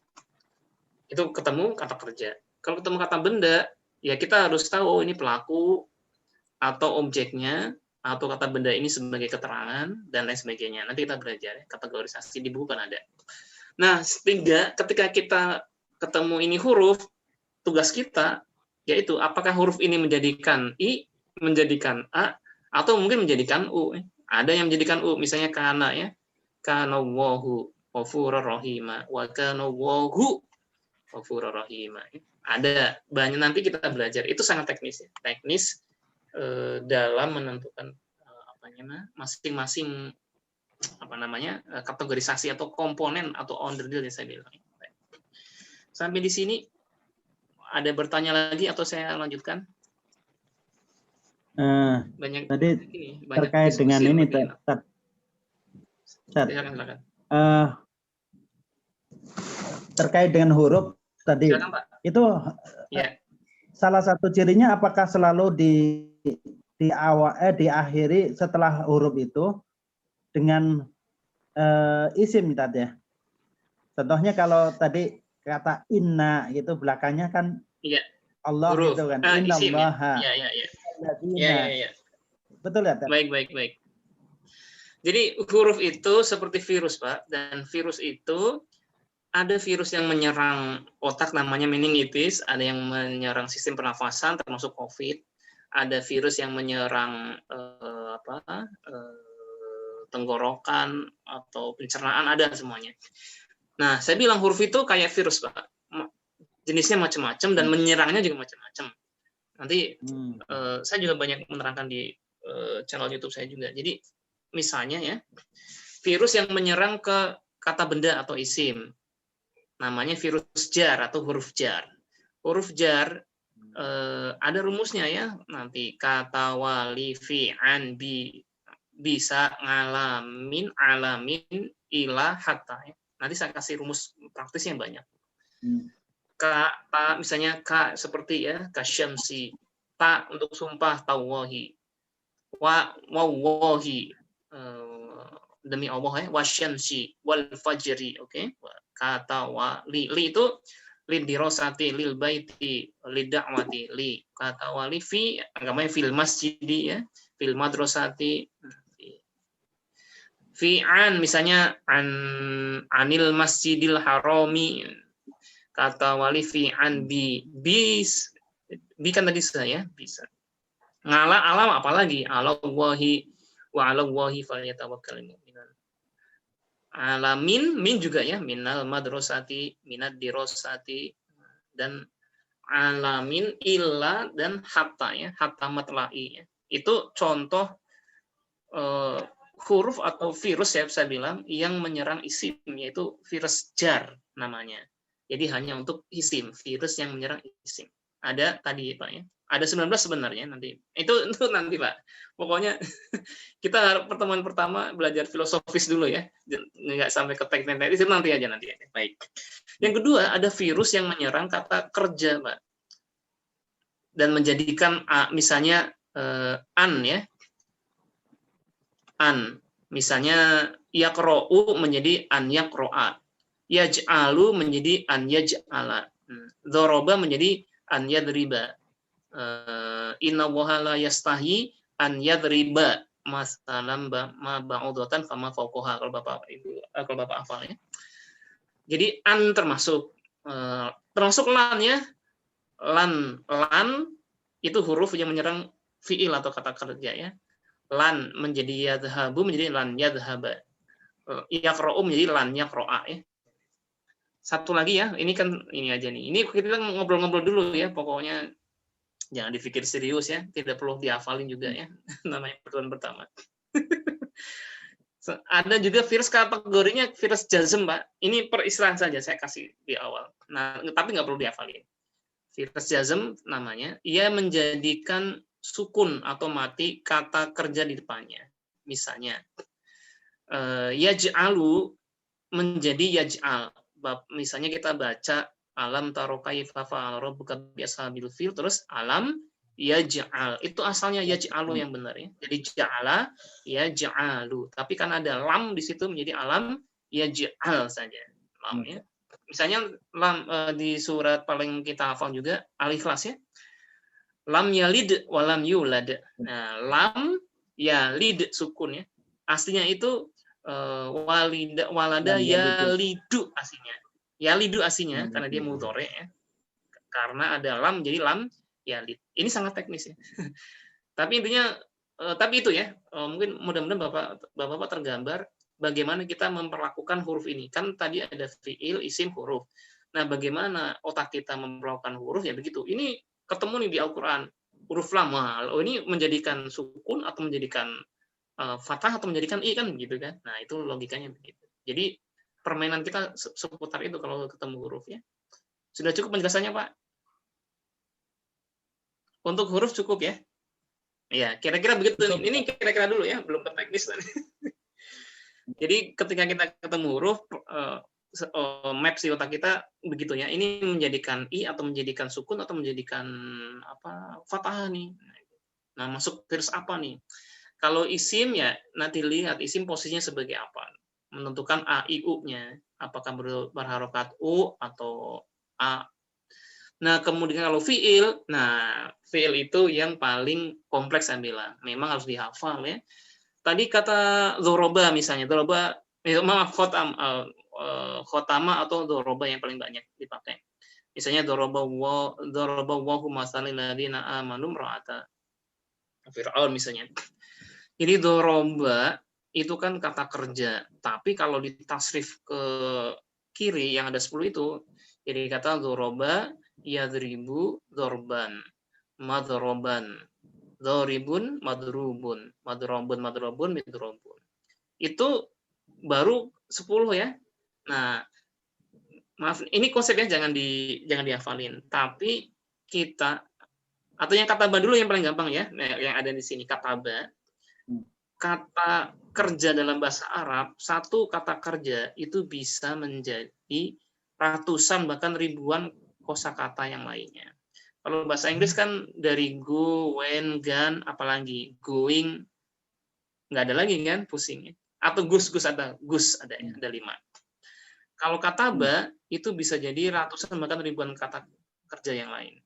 Speaker 1: Itu ketemu kata kerja. Kalau ketemu kata benda, ya kita harus tahu ini pelaku atau objeknya atau kata benda ini sebagai keterangan dan lain sebagainya. Nanti kita belajar ya, kategorisasi di buku kan ada. Nah, sehingga ketika kita ketemu ini huruf, tugas kita yaitu apakah huruf ini menjadikan i, menjadikan a, atau mungkin menjadikan u. Ada yang menjadikan u, misalnya kana ya. Kana Allahu ghafurur rahima wa kana Allahu ghafurur rahima. Ada banyak, nanti kita belajar. Itu sangat teknis ya. Teknis dalam menentukan masing-masing kategorisasi atau komponen atau onderdil yang saya bilang. Sampai di sini ada bertanya lagi atau saya lanjutkan? Banyak
Speaker 2: Tadi
Speaker 1: ini,
Speaker 2: terkait dengan ini,
Speaker 1: silakan.
Speaker 2: Terkait dengan huruf tadi,
Speaker 1: Silakan, Pak.
Speaker 2: Itu
Speaker 1: ya.
Speaker 2: Salah satu cirinya apakah selalu diakhiri setelah huruf itu dengan isim tadi ya. Contohnya kalau tadi kata inna gitu belakangnya kan
Speaker 1: ya.
Speaker 2: Allah
Speaker 1: huruf.
Speaker 2: gitu kan.
Speaker 1: Isim
Speaker 2: Innallaha.
Speaker 1: Ya.
Speaker 2: Betul ya?
Speaker 1: Baik. Jadi huruf itu seperti virus, Pak, dan virus itu ada virus yang menyerang otak namanya meningitis, ada yang menyerang sistem pernafasan termasuk COVID, ada virus yang menyerang tenggorokan atau pencernaan, ada semuanya. Nah, saya bilang huruf itu kayak virus, Pak. Jenisnya macam-macam dan menyerangnya juga macam-macam. Nanti saya juga banyak menerangkan di channel YouTube saya juga. Jadi misalnya ya, virus yang menyerang ke kata benda atau isim, namanya virus jar atau huruf jar. Huruf jar ada rumusnya ya, nanti kata wali fi an bi bisa ngalamin alamin ilah hatta ya. Nanti saya kasih rumus praktis yang banyak. Kata misalnya ka seperti ya kasyamsi, ta untuk sumpah tawahi, wallahi demi Allah ya, wasyamsi wal fajri, oke. Kata li itu lil dirosati lil baiti lid da'wati li, kata wali fi agamanya fil masjidi ya, fil madrasati, fi an misalnya anil masjidil harami, kata wali fi an bi kan tadi saya bisa ngala alam apalagi alallahi wa alallahi falyatawakkalul mu'minun. Alamin min juga ya, minal madrasati minad dirosati, dan alamin illa dan hatta ya, hatta matla'i ya. Itu contoh huruf atau virus ya saya bilang yang menyerang isim, yaitu virus jar namanya. Jadi hanya untuk isim, virus yang menyerang isim. Ada tadi Pak ya. Ada 19 sebenarnya nanti. Itu nanti Pak. Pokoknya kita pertemuan pertama belajar filosofis dulu ya. Nggak sampai ke teknik-teknik, itu nanti aja. Baik. Yang kedua, ada virus yang menyerang kata kerja, Pak. Dan menjadikan misalnya an ya. An. Misalnya yaqra'u menjadi an yaqra'a. Yaj'alu menjadi an yaj'ala. Dzaraba menjadi an yadriba. Inna waha la yastahi an yadriba masalam ma ba'udatan fama fauqaha, kalau Bapak hafal ya. Jadi an termasuk Termasuk lan ya. Lan itu huruf yang menyerang fiil atau kata kerja ya. Lan menjadi yadhabu menjadi lan yadhaba. Yaqra'u menjadi lan yaqra'a ya. Satu lagi ya, ini kan ini aja nih. Ini kita ngobrol-ngobrol dulu ya, pokoknya jangan dipikir serius ya, tidak perlu dihafalin juga ya. Namanya pertemuan pertama. Ada juga virus kategorinya virus jazm, Pak. Ini peristilahan saja saya kasih di awal. Nah, tapi nggak perlu dihafalin. Virus jazm namanya, ia menjadikan sukun atau mati kata kerja di depannya. Misalnya, yaj'alu menjadi yaj'al. Misalnya kita baca alam taro kaifa fa'ala rabbuka bi ashabil fil, terus alam yaj'al. Itu asalnya yaj'alu yang benar ya. Jadi ja'ala yaj'alu. Tapi kan ada lam di situ menjadi alam yaj'al saja. Lam ya. Misalnya lam di surat paling kita hafal juga Al-Ikhlas ya. Lam yalid walam yulad. Nah, lam yalid sukun ya. Aslinya itu walada yalidu aslinya. Yalidu aslinya karena dia mudhari ya. Karena ada lam jadi lam yalid. Ini sangat teknis ya. Tapi intinya tapi itu ya. Mungkin mudah-mudahan Bapak tergambar bagaimana kita memperlakukan huruf ini. Kan tadi ada fiil, isim, huruf. Nah, bagaimana otak kita memperlakukan huruf ya begitu. Ini ketemu nih di Al-Qur'an. Huruf lam. Ini menjadikan sukun atau menjadikan fathah atau menjadikan i kan begitu kan. Nah, itu logikanya begitu. Jadi permainan kita seputar itu kalau ketemu huruf ya. Sudah cukup penjelasannya, Pak? Untuk huruf cukup ya? Ya, kira-kira begitu. Ini kira-kira dulu ya, belum ke teknis. Jadi ketika kita ketemu huruf, map si otak kita begitu ya. Ini menjadikan i atau menjadikan sukun atau menjadikan apa fathah nih. Nah, masuk virus apa nih? Kalau isim ya nanti lihat isim posisinya sebagai apa. Menentukan a, i, u-nya. Apakah berharokat u atau a. Nah, kemudian kalau fiil, nah fiil itu yang paling kompleks saya bilang. Memang harus dihafal ya. Tadi kata dzoroba misalnya, dzoroba maaf khotama atau dzoroba yang paling banyak dipakai. Misalnya dzoroba Allahu masalil ladzina amanu ra'ata Fir'aun misalnya. Jadi dzoroba itu kan kata kerja, tapi kalau ditasrif ke kiri yang ada 10 itu, jadi kata dzoroba yadribu dzorban, madroban, dzoribun, madrubun, madrobun, midrobun. Itu baru 10 ya. Nah, maaf, ini konsepnya jangan dihafalin, tapi kita atau yang kataba dulu yang paling gampang ya, yang ada di sini kataba. Kata kerja dalam bahasa Arab, satu kata kerja itu bisa menjadi ratusan bahkan ribuan kosakata yang lainnya. Kalau bahasa Inggris kan dari go, when, gone, apalagi going, nggak ada lagi kan pusing ya. Atau gus ada 5. Kalau kataba itu bisa jadi ratusan bahkan ribuan kata kerja yang lain.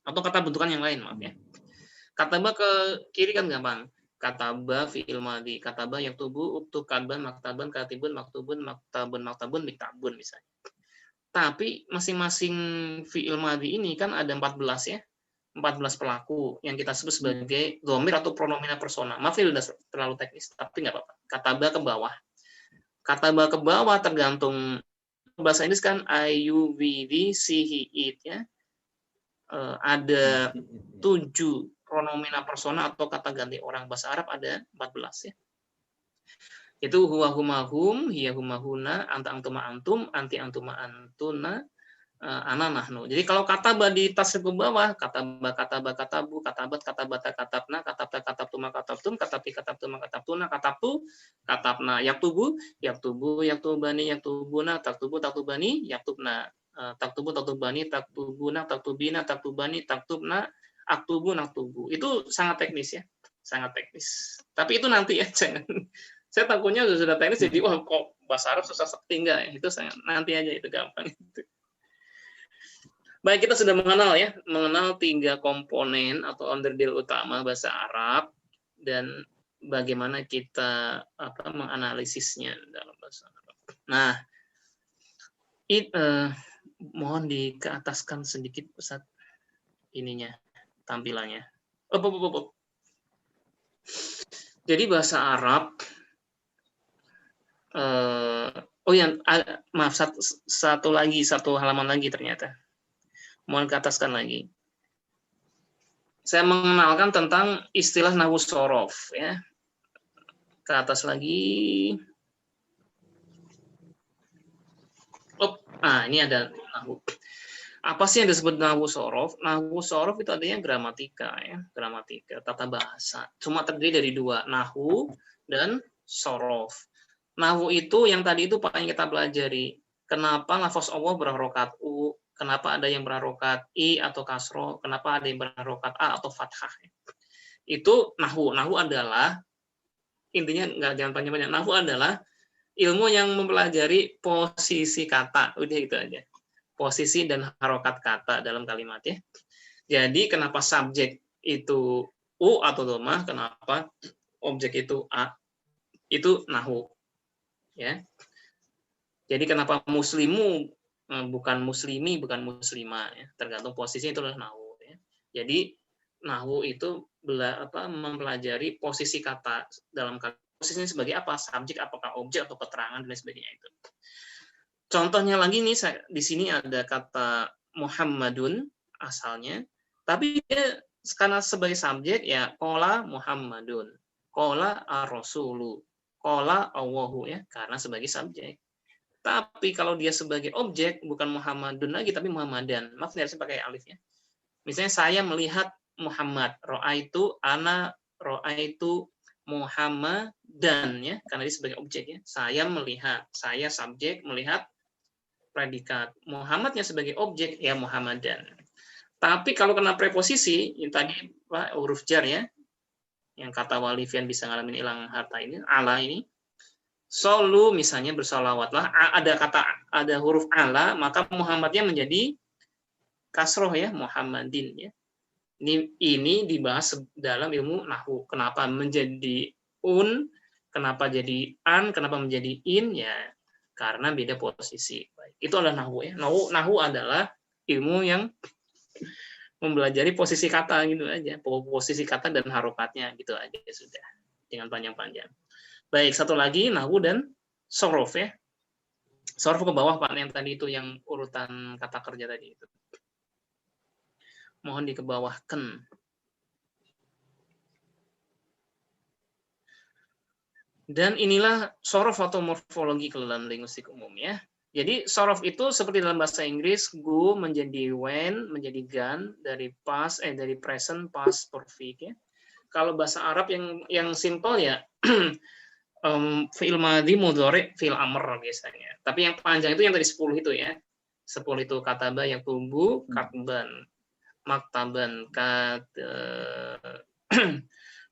Speaker 1: Atau kata bentukan yang lain, maaf ya. Kataba ke kiri kan gampang. Kataba fi'il madhi, kataba yaktubu, uktub, katban, maktaban, katibun, maktubun, maktabun, miktabun misalnya. Tapi masing-masing fi'il madhi ini kan ada 14 ya. 14 pelaku yang kita sebut sebagai dhamir atau pronomina persona. Maaf ini udah terlalu teknis, tapi nggak apa-apa. Kataba ke bawah. Kataba ke bawah tergantung bahasa Inggris kan I, you, we, she, he, it ya. Ada 7 pronomina persona atau kata ganti orang. Bahasa Arab ada 14 ya. Itu huwa huma hum, hiya huma huna, anta antuma antum, anti antuma antuna, ana nahnu. Jadi kalau kataba di tasrif ke bawah, kataba katabu, katabat katabata katabna, katabta katabtuma katabtum, katapi katabtuma katabtuna, katabtu katabna, yaktubu yaktubani yaktubuna, taktubu taktubani yaktubna, taktubu taktubani taktubuna taktubina taktubani taktubna, aktubu naktubu. Itu sangat teknis ya, sangat teknis. Tapi itu nanti ya, jangan. Saya takutnya sudah teknis jadi wah kok bahasa Arab susah tinggal ya. Itu sangat nanti aja, itu gampang. Baik, kita sudah mengenal 3 komponen atau underdeal utama bahasa Arab dan bagaimana kita menganalisisnya dalam bahasa Arab. Nah, Mohon dikeataskan sedikit Ustaz ininya, tampilannya. Jadi bahasa Arab, maaf, satu halaman lagi ternyata. Mohon keataskan lagi. Saya mengenalkan tentang istilah nahwu shorof, ya. Ke atas lagi. Ini ada nahwu. Apa sih yang disebut nahwu shorof? Nahwu shorof itu artinya gramatika, ya, gramatika, tata bahasa. Cuma terdiri dari dua, nahwu dan shorof. Nahwu itu yang tadi itu paling kita pelajari. Kenapa lafaz Allah berharokat u? Kenapa ada yang berharokat i atau kasro? Kenapa ada yang berharokat a atau fathah? Itu nahwu. Nahwu adalah intinya jangan panjang-panjang. Nahwu adalah ilmu yang mempelajari posisi kata. Udah itu aja. Posisi dan harokat kata dalam kalimat, ya. Jadi kenapa subjek itu u atau dhammah, kenapa objek itu a, itu nahwu, ya. Jadi kenapa muslimu bukan muslimi, bukan muslimah, ya. Tergantung posisinya, itu adalah nahwu, ya. Jadi nahwu itu mempelajari posisi kata dalam kalimat. Posisinya sebagai apa? Subjek, apakah objek atau keterangan dan lain sebagainya itu. Contohnya lagi nih, di sini ada kata Muhammadun asalnya, tapi dia karena sebagai subjek ya qala Muhammadun, qala ar-rasulu, qala Allahu, ya, karena sebagai subjek. Tapi kalau dia sebagai objek bukan Muhammadun lagi tapi Muhammadan. Maaf harus pakai alif, ya. Misalnya saya melihat Muhammad, ra'aitu ana ra'aitu Muhammadan, ya, karena dia sebagai objek, ya. Saya melihat, saya subjek, melihat predikat, Muhammadnya sebagai objek, ya Muhammadan. Tapi kalau kena preposisi, yang tadi huruf jar, ya, yang kata walifian bisa ngalamin hilang harta ini, ala ini, solu misalnya bersolawatlah, ada huruf ala, maka Muhammadnya menjadi kasroh, ya, Muhammadin, ya. Ini dibahas dalam ilmu nahwu. Kenapa menjadi un, kenapa jadi an, kenapa menjadi in, ya karena beda posisi. Itu adalah nahwu, ya. Nahwu adalah ilmu yang mempelajari posisi kata, gitu aja. Posisi kata dan harokatnya, gitu aja sudah. Jangan panjang-panjang. Baik, satu lagi nahwu dan shorof, ya. Shorof ke bawah Pak, yang tadi itu yang urutan kata kerja tadi itu. Mohon dikebawahkan. Dan inilah shorof atau morfologi dalam linguistik umum, ya. Jadi shorof itu seperti dalam bahasa Inggris, go menjadi when, menjadi gone, dari present, past, perfect, ya. Kalau bahasa Arab yang simple, ya, fi'il madhi, mudhari, fi'il amr biasanya. Tapi yang panjang itu yang tadi 10 itu, ya. 10 itu kataba, yang tumbuh, katban, maktaban,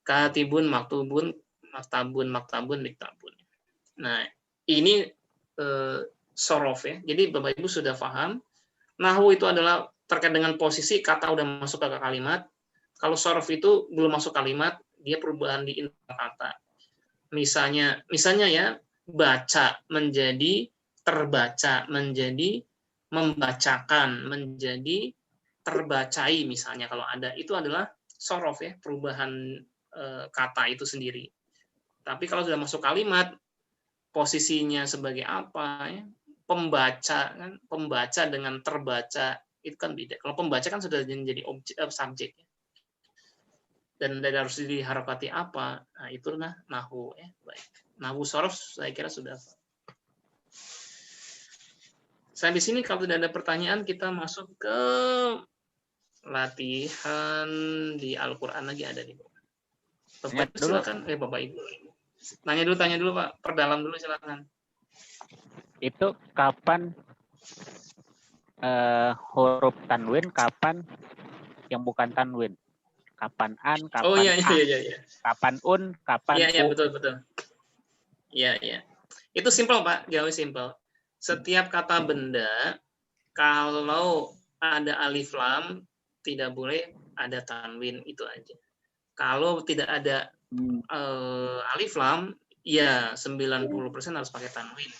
Speaker 1: katibun, maktubun, maktabun, miktabun. Nah, ini shorof, ya. Jadi Bapak Ibu sudah paham. Nahwu itu adalah terkait dengan posisi kata udah masuk ke kalimat. Kalau shorof itu belum masuk kalimat, dia perubahan di inti kata. Misalnya ya, baca menjadi terbaca, menjadi membacakan, menjadi terbacai misalnya, kalau ada, itu adalah shorof, ya, perubahan kata itu sendiri. Tapi kalau sudah masuk kalimat, posisinya sebagai apa, ya? Pembaca, kan? Pembaca dengan terbaca itu kan beda. Kalau pembaca kan sudah menjadi subjek, ya. Dan harus diharapati apa? Nah, itulah nahwu, ya. Baik. Nahwu shorof saya kira sudah. Sampai sini kalau tidak ada pertanyaan, kita masuk ke latihan di Al-Quran lagi ada di bawah. Bapak Ibu silakan. Bapak Ibu. Tanya dulu Pak. Perdalam dulu silakan.
Speaker 5: Itu kapan huruf tanwin, kapan yang bukan tanwin? Kapan an, kapan
Speaker 1: iya.
Speaker 5: kapan un, kapan
Speaker 1: Iya,
Speaker 5: u.
Speaker 1: betul. Iya. Itu simple Pak, jauh simple. Setiap kata benda, kalau ada alif lam, tidak boleh ada tanwin, itu aja. Kalau tidak ada alif lam, ya 90% harus pakai tanwin.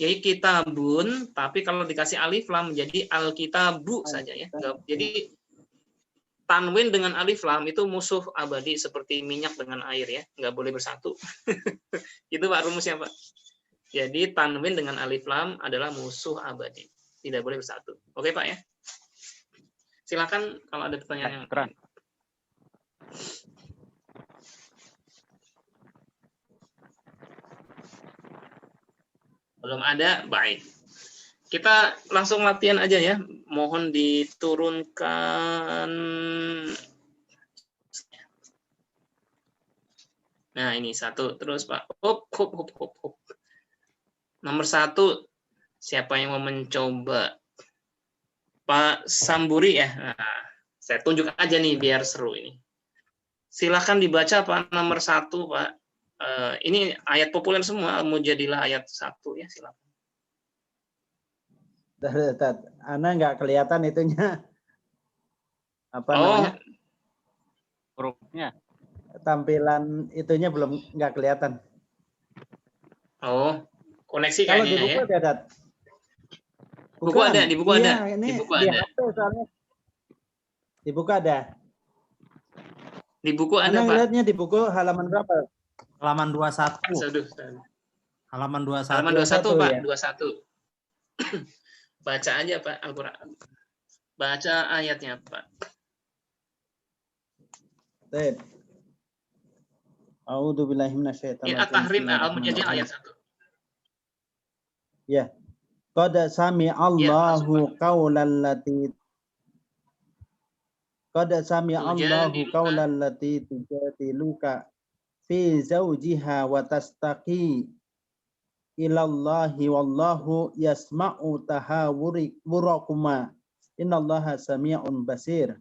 Speaker 1: Jadi kitabun, tapi kalau dikasih alif lam menjadi alkitabu saja ya. Jadi tanwin dengan alif lam itu musuh abadi seperti minyak dengan air ya, nggak boleh bersatu. Itu Pak rumusnya Pak. Jadi tanwin dengan alif lam adalah musuh abadi, tidak boleh bersatu. Oke Pak ya. Silakan kalau ada pertanyaan yang
Speaker 5: Keren.
Speaker 1: belum ada, baik. Kita langsung latihan aja ya. Mohon diturunkan. Nah ini satu terus Pak. Hop. Nomor 1, siapa yang mau mencoba? Pak Samburi ya. Nah, saya tunjuk aja nih biar seru ini. Silakan dibaca Pak nomor 1 Pak. Ini ayat populer semua, Al-Mujadilah ayat 1 ya, silakan.
Speaker 2: Ana nggak kelihatan itunya. Apa namanya?
Speaker 5: Hurufnya.
Speaker 2: Tampilan itunya belum nggak kelihatan.
Speaker 1: Oh, koneksi
Speaker 2: Kalau di
Speaker 1: kayaknya
Speaker 2: buku
Speaker 1: ya.
Speaker 2: ada, Dat.
Speaker 1: Buku ada, di buku ada.
Speaker 2: Ini
Speaker 1: Di buku
Speaker 2: di
Speaker 1: ada.
Speaker 2: HP soalnya. Di buku ada.
Speaker 1: Di buku ada
Speaker 2: Ana
Speaker 1: Pak.
Speaker 2: ngeliatnya di buku halaman berapa?
Speaker 6: Halaman 21.
Speaker 1: Aduh.
Speaker 6: Halaman 21.
Speaker 1: Halaman 21 Pak,
Speaker 2: ya?
Speaker 1: 21. Baca aja Pak Al-Qur'an. Baca ayatnya Pak.
Speaker 2: Baik. A'udzubillahi minasyaitonir
Speaker 1: Ini At-Tahrim Al-Mujadilah ayat 1.
Speaker 2: Ya. Qad sami Allahu qaulan lati tujadiluka fi zawjiha wa tastaqi ilallahi wallahu yasma'u tahawurakuma innallaha sami'un basir.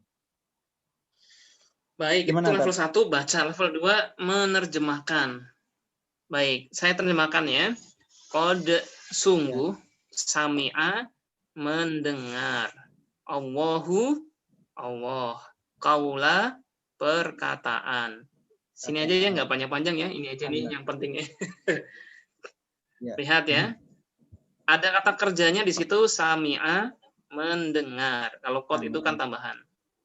Speaker 1: Baik,
Speaker 2: Gimana,
Speaker 1: itu level 1 baca, level 2 menerjemahkan. Baik, saya terjemahkan ya. Qad sungguh sami'a mendengar. Allahu Allah, qaula perkataan. Sini aja ya, nggak panjang-panjang ya. Ini aja nih yang pentingnya.
Speaker 2: Ya.
Speaker 1: Lihat ya. Ada kata kerjanya di situ sami'a mendengar. Kalau qad itu kan tambahan.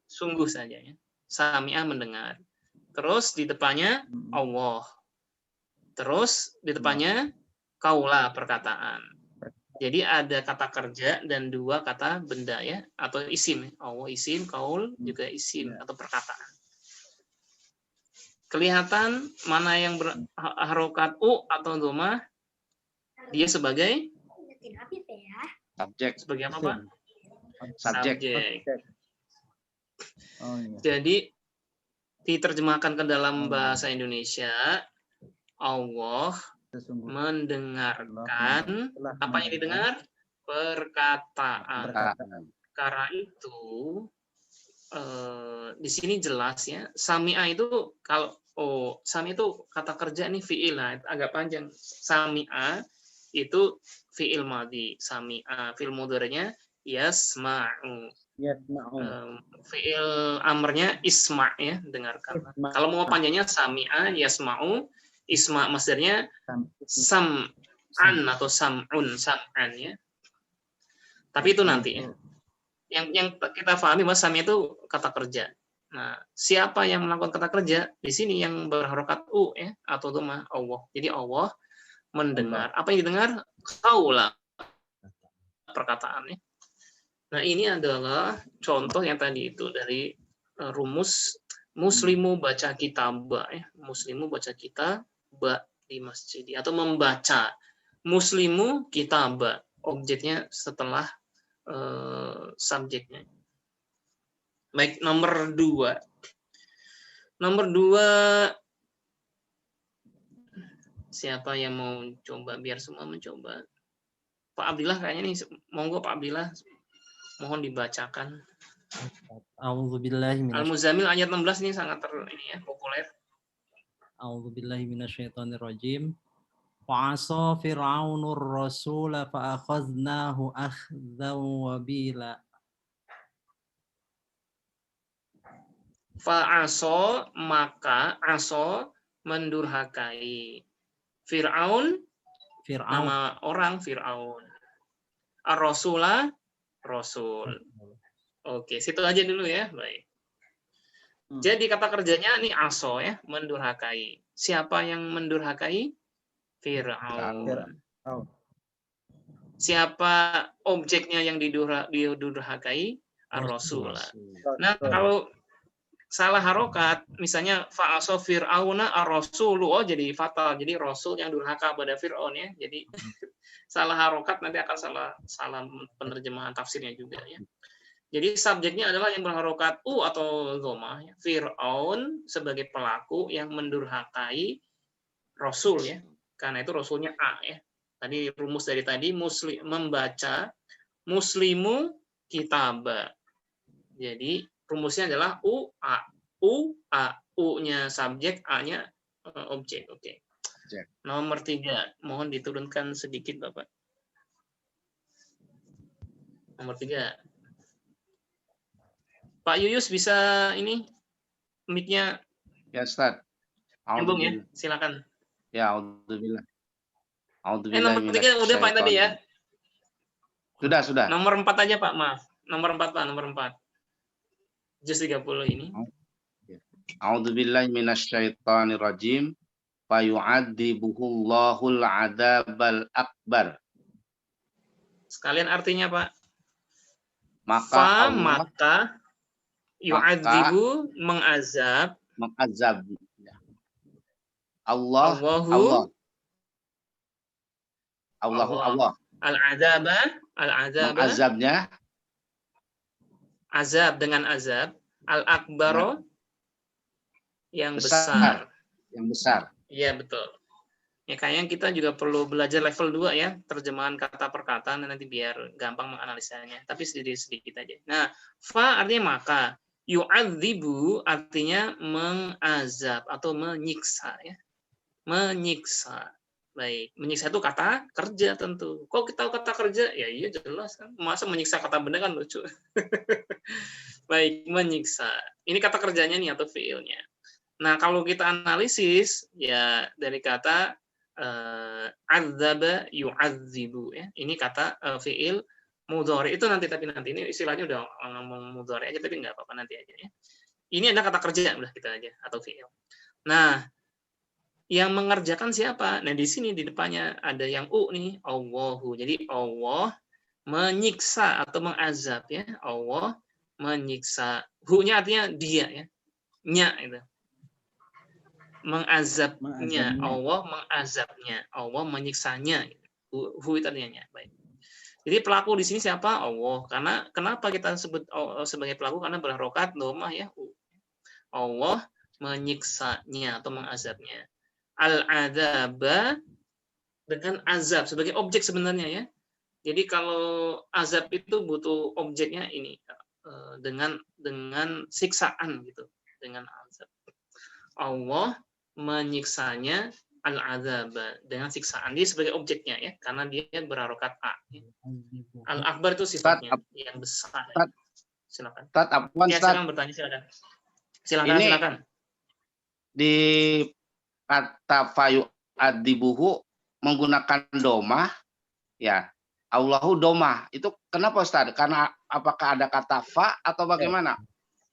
Speaker 1: Sungguh saja ya. Sami'a mendengar. Terus di depannya Allah. Terus di depannya qaula perkataan. Jadi ada kata kerja dan 2 kata benda ya, atau isim. Allah isim, qaul juga isim atau perkataan. Kelihatan mana yang berharokat u atau dhamma? Dia sebagai
Speaker 4: Subjek.
Speaker 1: sebagai apa Pak?
Speaker 4: Subjek.
Speaker 2: Oh, iya.
Speaker 1: Jadi diterjemahkan ke dalam bahasa Indonesia, Allah mendengarkan apa yang didengar? Perkataan. Karena itu di sini jelas ya, sami'a itu kalau sami itu kata kerja nih fi'il, nah, agak panjang. Sami'a itu fi'il madhi, sami'a fi'il mudhari'nya yasma'u. Fi'il amrnya isma' ya, dengarkan. Kalau mau panjangnya sami'a yasma'u, isma' masdarnya sam'an atau sam'an ya. Tapi itu nanti ya. Yang kita pahami bahwa sami itu kata kerja. Nah, siapa yang melakukan kata kerja? Di sini yang berharokat u ya atau dhamma Allah. Jadi Allah mendengar. Apa yang didengar? Qaula perkataannya. Nah, ini adalah contoh yang tadi itu dari rumus muslimu baca kitab ya. Muslimu baca kitab di masjid atau membaca. Muslimu kitab objeknya setelah subjeknya. Baik, nomor 2. Nomor 2 siapa yang mau coba biar semua mencoba? Pak Abdillah kayaknya nih, monggo Pak Abdillah mohon dibacakan.
Speaker 6: A'udzubillahi
Speaker 1: Al-Muzammil ayat 16 ini sangat populer.
Speaker 6: A'udzubillahi minasyaitonirrajim. Fa'asa fir'aunur rasula fa'akhadnahu akhdhan wabila.
Speaker 1: Fa'aso maka aso mendurhakai. Fir'aun
Speaker 6: Fir'aun.
Speaker 1: Nama orang Fir'aun. Ar-Rasula, Rasul. Oke, situ aja dulu ya. Baik. Jadi kata kerjanya ini aso ya, mendurhakai. Siapa yang mendurhakai? Fir'aun.
Speaker 2: Oh.
Speaker 1: Siapa objeknya yang didurhakai? Ar-Rasul. Nah, kalau salah harokat, misalnya fa'aso fir'auna ar-rasulu, oh jadi fatal, jadi rasul yang durhaka pada Fir'aun ya. Jadi salah harokat nanti akan salah penerjemahan tafsirnya juga ya. Jadi subjeknya adalah yang berharokat atau dhamma ya. Fir'aun sebagai pelaku yang mendurhakai rasul ya. Karena itu rasulnya A ya. Tadi rumus dari tadi membaca muslimu kitaba. Jadi rumusnya adalah U-A. U-A. U-nya subjek, A-nya objek. Oke. Nomor 3. Mohon diturunkan sedikit, Bapak. Nomor 3. Pak Yuyus bisa ini mic-nya
Speaker 4: Ya, Ustaz.
Speaker 1: nyambung ya? Silakan.
Speaker 4: Ya, alhamdulillah.
Speaker 1: Nomor 3 udah Pak tadi ya?
Speaker 4: Sudah.
Speaker 1: Nomor 4 aja Pak, maaf. Nomor 4 Pak, nomor 4. Juz 30 ini.
Speaker 4: A'udzubillahi minasyaitonirrajim. Fa yu'adzibuhullahul 'adzabal akbar.
Speaker 1: Sekalian artinya Pak.
Speaker 4: Maka
Speaker 1: maka yu'adzibu mengazab.
Speaker 4: Allah.
Speaker 1: Al-'adzaba.
Speaker 4: Azabnya.
Speaker 1: Azab dengan azab. Al-akbaro. Yang besar.
Speaker 4: Yang besar.
Speaker 1: Iya, betul. Ya, kayaknya kita juga perlu belajar level 2 ya, terjemahan kata per kata, nanti biar gampang menganalisanya. Tapi sedikit-sedikit aja. Nah, fa artinya maka. Yu'adzibu artinya mengazab atau menyiksa ya. Menyiksa. Baik, menyiksa itu kata kerja tentu. Kok kita tahu kata kerja? Ya iya jelas kan. Masa menyiksa kata benda kan lucu. Baik, menyiksa. Ini kata kerjanya nih atau fiilnya. Nah, kalau kita analisis ya dari kata adzaba yu'adzibu ya. Ini kata fiil mudhari itu nanti ini istilahnya udah ngomong mudhari aja tapi nggak apa-apa nanti aja ya. Ini ada kata kerja udah kita aja atau fiil. Nah, yang mengerjakan siapa? Nah, di sini di depannya ada yang nih, Allahu. Jadi Allah menyiksa atau mengazab ya. Allah menyiksa. Hu-nya artinya dia ya. Nya itu. Mengazabnya. Allah mengazabnya. Allah menyiksanya. Hu itu artinya. Baik. Jadi pelaku di sini siapa? Allah. Karena kenapa kita sebut sebagai pelaku? Karena berharokat dhammah ya. Allah menyiksanya atau mengazabnya. Al-adzaba dengan azab sebagai objek sebenarnya ya. Jadi kalau azab itu butuh objeknya ini dengan siksaan gitu. Dengan azab. Allah menyiksanya al-adzaba dengan siksaan, dia sebagai objeknya ya, karena dia berharokat A. Al-akbar itu sifatnya yang besar. Ya. Silakan. Ya, silakan bertanya silakan. Silakan.
Speaker 4: Di kata fayu adibuhu menggunakan domah ya. Allahu domah. Itu kenapa Ustaz? Karena apakah ada kata fa atau bagaimana?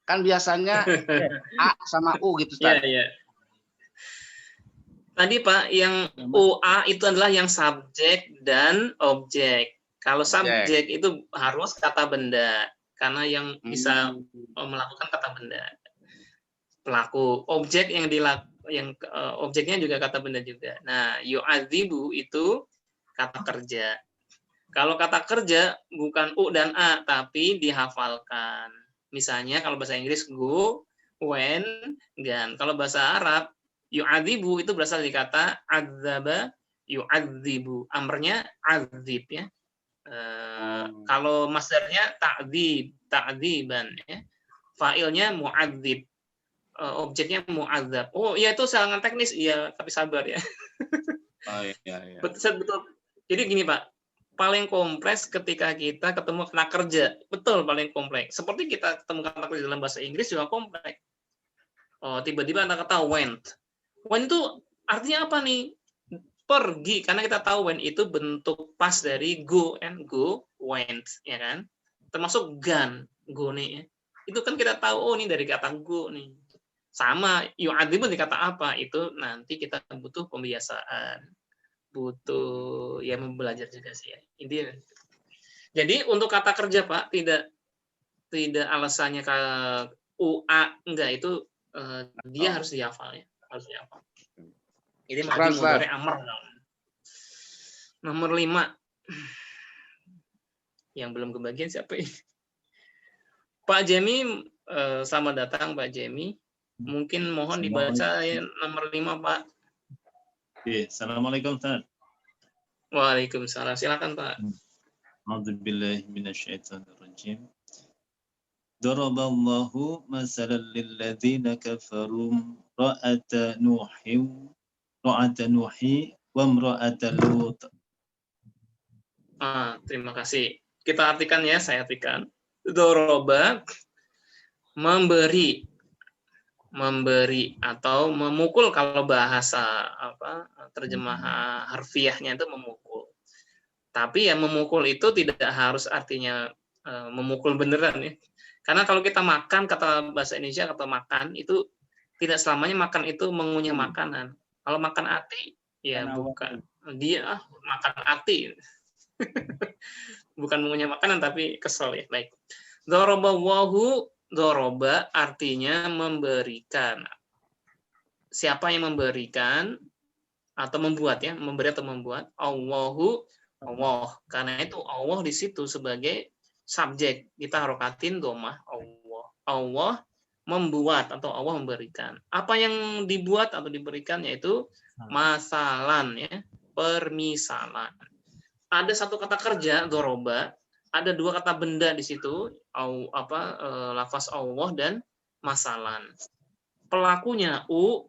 Speaker 4: Kan biasanya A sama U gitu Ustaz.
Speaker 1: Iya. Tadi Pak, yang UA itu adalah yang subjek dan objek. Kalau subjek itu harus kata benda, karena yang bisa melakukan kata benda. Pelaku, objek objeknya juga kata benda juga. Nah, yu'adzibu itu kata kerja. Kalau kata kerja bukan U dan A, tapi dihafalkan. Misalnya kalau bahasa Inggris go, when, dan. Kalau bahasa Arab yu'adzibu itu berasal dari kata adzaba yu'adzibu. Amrnya adzib ya. Kalau masdarnya ta'dziban ya. Fa'ilnya mu'adzib. Objeknya mu'adzab. Oh, iya itu sangat teknis. Iya, tapi sabar ya.
Speaker 4: Oh iya.
Speaker 1: Betul. Jadi gini, Pak. Paling kompleks ketika kita ketemu kata kerja. Betul, paling kompleks. Seperti kita ketemu kata kerja dalam bahasa Inggris juga kompleks. Oh, tiba-tiba ada kata went. Went itu artinya apa nih? pergi, karena kita tahu went itu bentuk pas dari go and go, went, ya kan? Termasuk gone, go nih ya. Itu kan kita tahu, oh ini dari kata go nih. Sama yu'adzibu di kata apa? Itu nanti kita butuh pembiasaan. Butuh ya belajar juga sih ya. Intinya. Jadi untuk kata kerja Pak, tidak alasannya ke UA enggak, itu dia harus dihafal ya, harus dihafal. Ini madi mudhari amr. Nomor 5. Yang belum kebagian siapa ini? Pak Jemi, selamat datang Pak Jemi. Mungkin mohon dibaca nomor 5 Pak.
Speaker 7: Oke, Assalamualaikum Ustaz.
Speaker 1: Waalaikumsalam. Silakan Pak.
Speaker 7: A'udzubillahi minasyaitonirrajim. Daraballahu masalan lilladzina kafaru ra'ata Nuhi wa imra'ata Lut.
Speaker 1: Terima kasih. Kita artikan ya, saya artikan. Doroba, memberi atau memukul, kalau bahasa terjemah harfiahnya itu memukul. Tapi ya memukul itu tidak harus artinya memukul beneran ya. Karena kalau kita makan, kata bahasa Indonesia kata makan itu tidak selamanya makan itu mengunyah makanan. Kalau makan ati ya bukan. Dia makan ati. Bukan mengunyah makanan tapi kesel ya. Baik. Doroba artinya memberikan. Siapa yang memberikan atau membuat ya, memberi atau membuat? Allah. Karena itu Allah di situ sebagai subjek. Kita harokatin domah Allah. Allah membuat atau Allah memberikan. Apa yang dibuat atau diberikan yaitu masalan ya, permisalan. Ada satu kata kerja doroba, ada dua kata benda di situ, lafaz Allah dan masalan. Pelakunya U,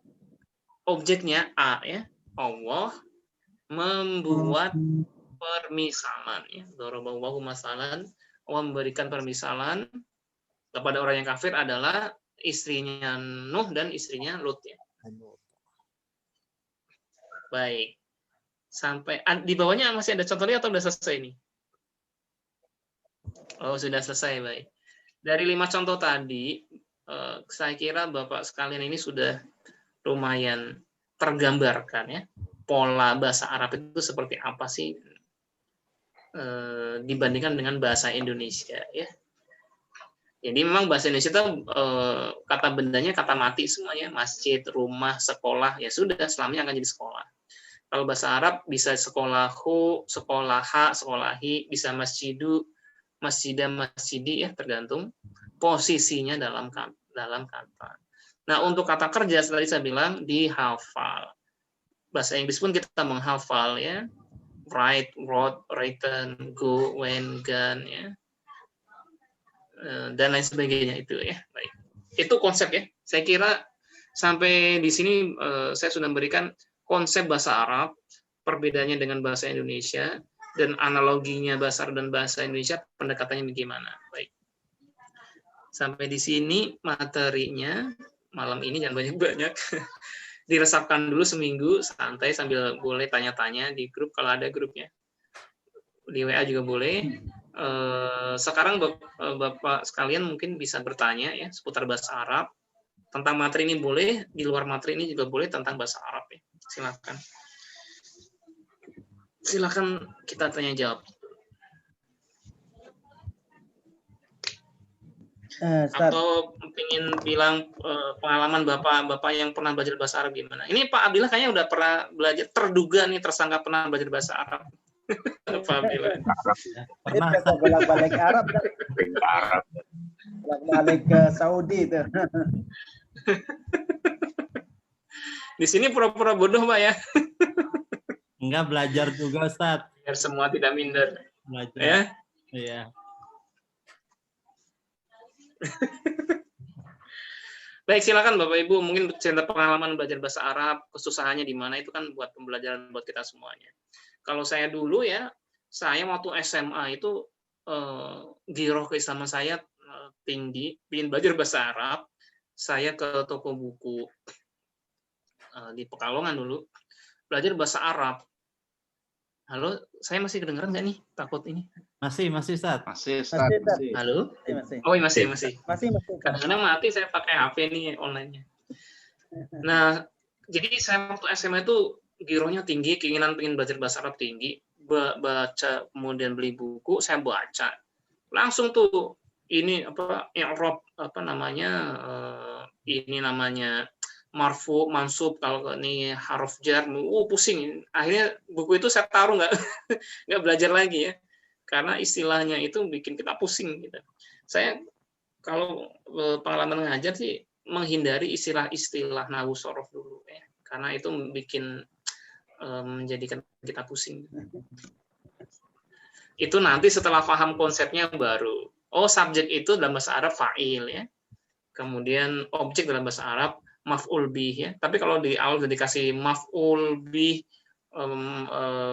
Speaker 1: objeknya A ya. Allah membuat permisalan ya. Doroba Allahu masalan, Allah memberikan permisalan kepada orang yang kafir adalah istrinya Nuh dan istrinya Lut ya. Baik. Sampai di bawahnya masih ada contohnya atau sudah selesai ini? Oh, sudah selesai, baik. Dari 5 contoh tadi, saya kira Bapak sekalian ini sudah lumayan tergambarkan ya. Pola bahasa Arab itu seperti apa sih dibandingkan dengan bahasa Indonesia ya. Jadi memang bahasa Indonesia itu kata bendanya kata mati semuanya, masjid, rumah, sekolah, ya sudah selamanya akan jadi sekolah. Kalau bahasa Arab bisa sekolahu, sekolaha, sekolahi, bisa masjidu, masjidah, masjidi ya, tergantung posisinya dalam kata. Nah, untuk kata kerja tadi saya bilang dihafal. Bahasa Inggris pun kita menghafal ya. Write, wrote, written, go, went, gone ya. Dan lain sebagainya itu ya. Baik. Itu konsep ya. Saya kira sampai di sini saya sudah memberikan konsep bahasa Arab, perbedaannya dengan bahasa Indonesia, dan analoginya bahasa Arab dan bahasa Indonesia, pendekatannya bagaimana. Baik. Sampai di sini materinya malam ini jangan banyak-banyak. Diresapkan dulu seminggu, santai sambil boleh tanya-tanya di grup kalau ada grupnya. Di WA juga boleh. Sekarang Bapak sekalian mungkin bisa bertanya ya seputar bahasa Arab. Tentang materi ini boleh, di luar materi ini juga boleh tentang bahasa Arab ya. Silakan. Silakan kita tanya jawab. Atau ingin bilang pengalaman Bapak yang pernah belajar bahasa Arab gimana? Ini Pak Abdillah kayaknya udah pernah belajar, terduga nih tersangka pernah belajar bahasa Arab. Pak Abdillah.
Speaker 2: Pernah bolak-balik Arab, bolak-balik ke Saudi itu.
Speaker 1: Di sini pura-pura bodoh Pak ya.
Speaker 6: Enggak, belajar juga Ustaz.
Speaker 1: Biar semua tidak minder.
Speaker 6: Belajar.
Speaker 1: Ya.
Speaker 6: Iya.
Speaker 1: Baik, silakan Bapak Ibu mungkin cerita pengalaman belajar bahasa Arab, kesusahannya di mana, itu kan buat pembelajaran buat kita semuanya. Kalau saya dulu ya, saya waktu SMA itu giroh keislaman saya tinggi, ingin belajar bahasa Arab, saya ke toko buku di Pekalongan dulu, belajar bahasa Arab. Halo, saya masih kedengeran nggak nih? Takut ini.
Speaker 6: Masih Ustaz.
Speaker 4: Masih, Ustaz.
Speaker 2: Masih, Ustaz.
Speaker 7: Masih.
Speaker 1: Halo?
Speaker 2: Masih.
Speaker 1: Oh, masih.
Speaker 2: Masih.
Speaker 1: Kadang-kadang mati, saya pakai HP nih online-nya. Nah, jadi saya waktu SMA itu girohnya tinggi, keinginan pengen belajar bahasa Arab tinggi, baca, kemudian beli buku, saya baca. Langsung tuh ini i'rab ini namanya marfu, mansub, kalau ini haruf jar, pusing. Akhirnya buku itu saya taruh nggak belajar lagi ya. Karena istilahnya itu bikin kita pusing gitu. Saya kalau pengalaman ngajar sih menghindari istilah-istilah nahwu sorof dulu ya. Karena itu bikin menjadikan kita pusing. Itu nanti setelah paham konsepnya baru. Oh, subjek itu dalam bahasa Arab fa'il ya. Kemudian objek dalam bahasa Arab maf'ul bih ya. Tapi kalau di awal udah dikasih maf'ul bih,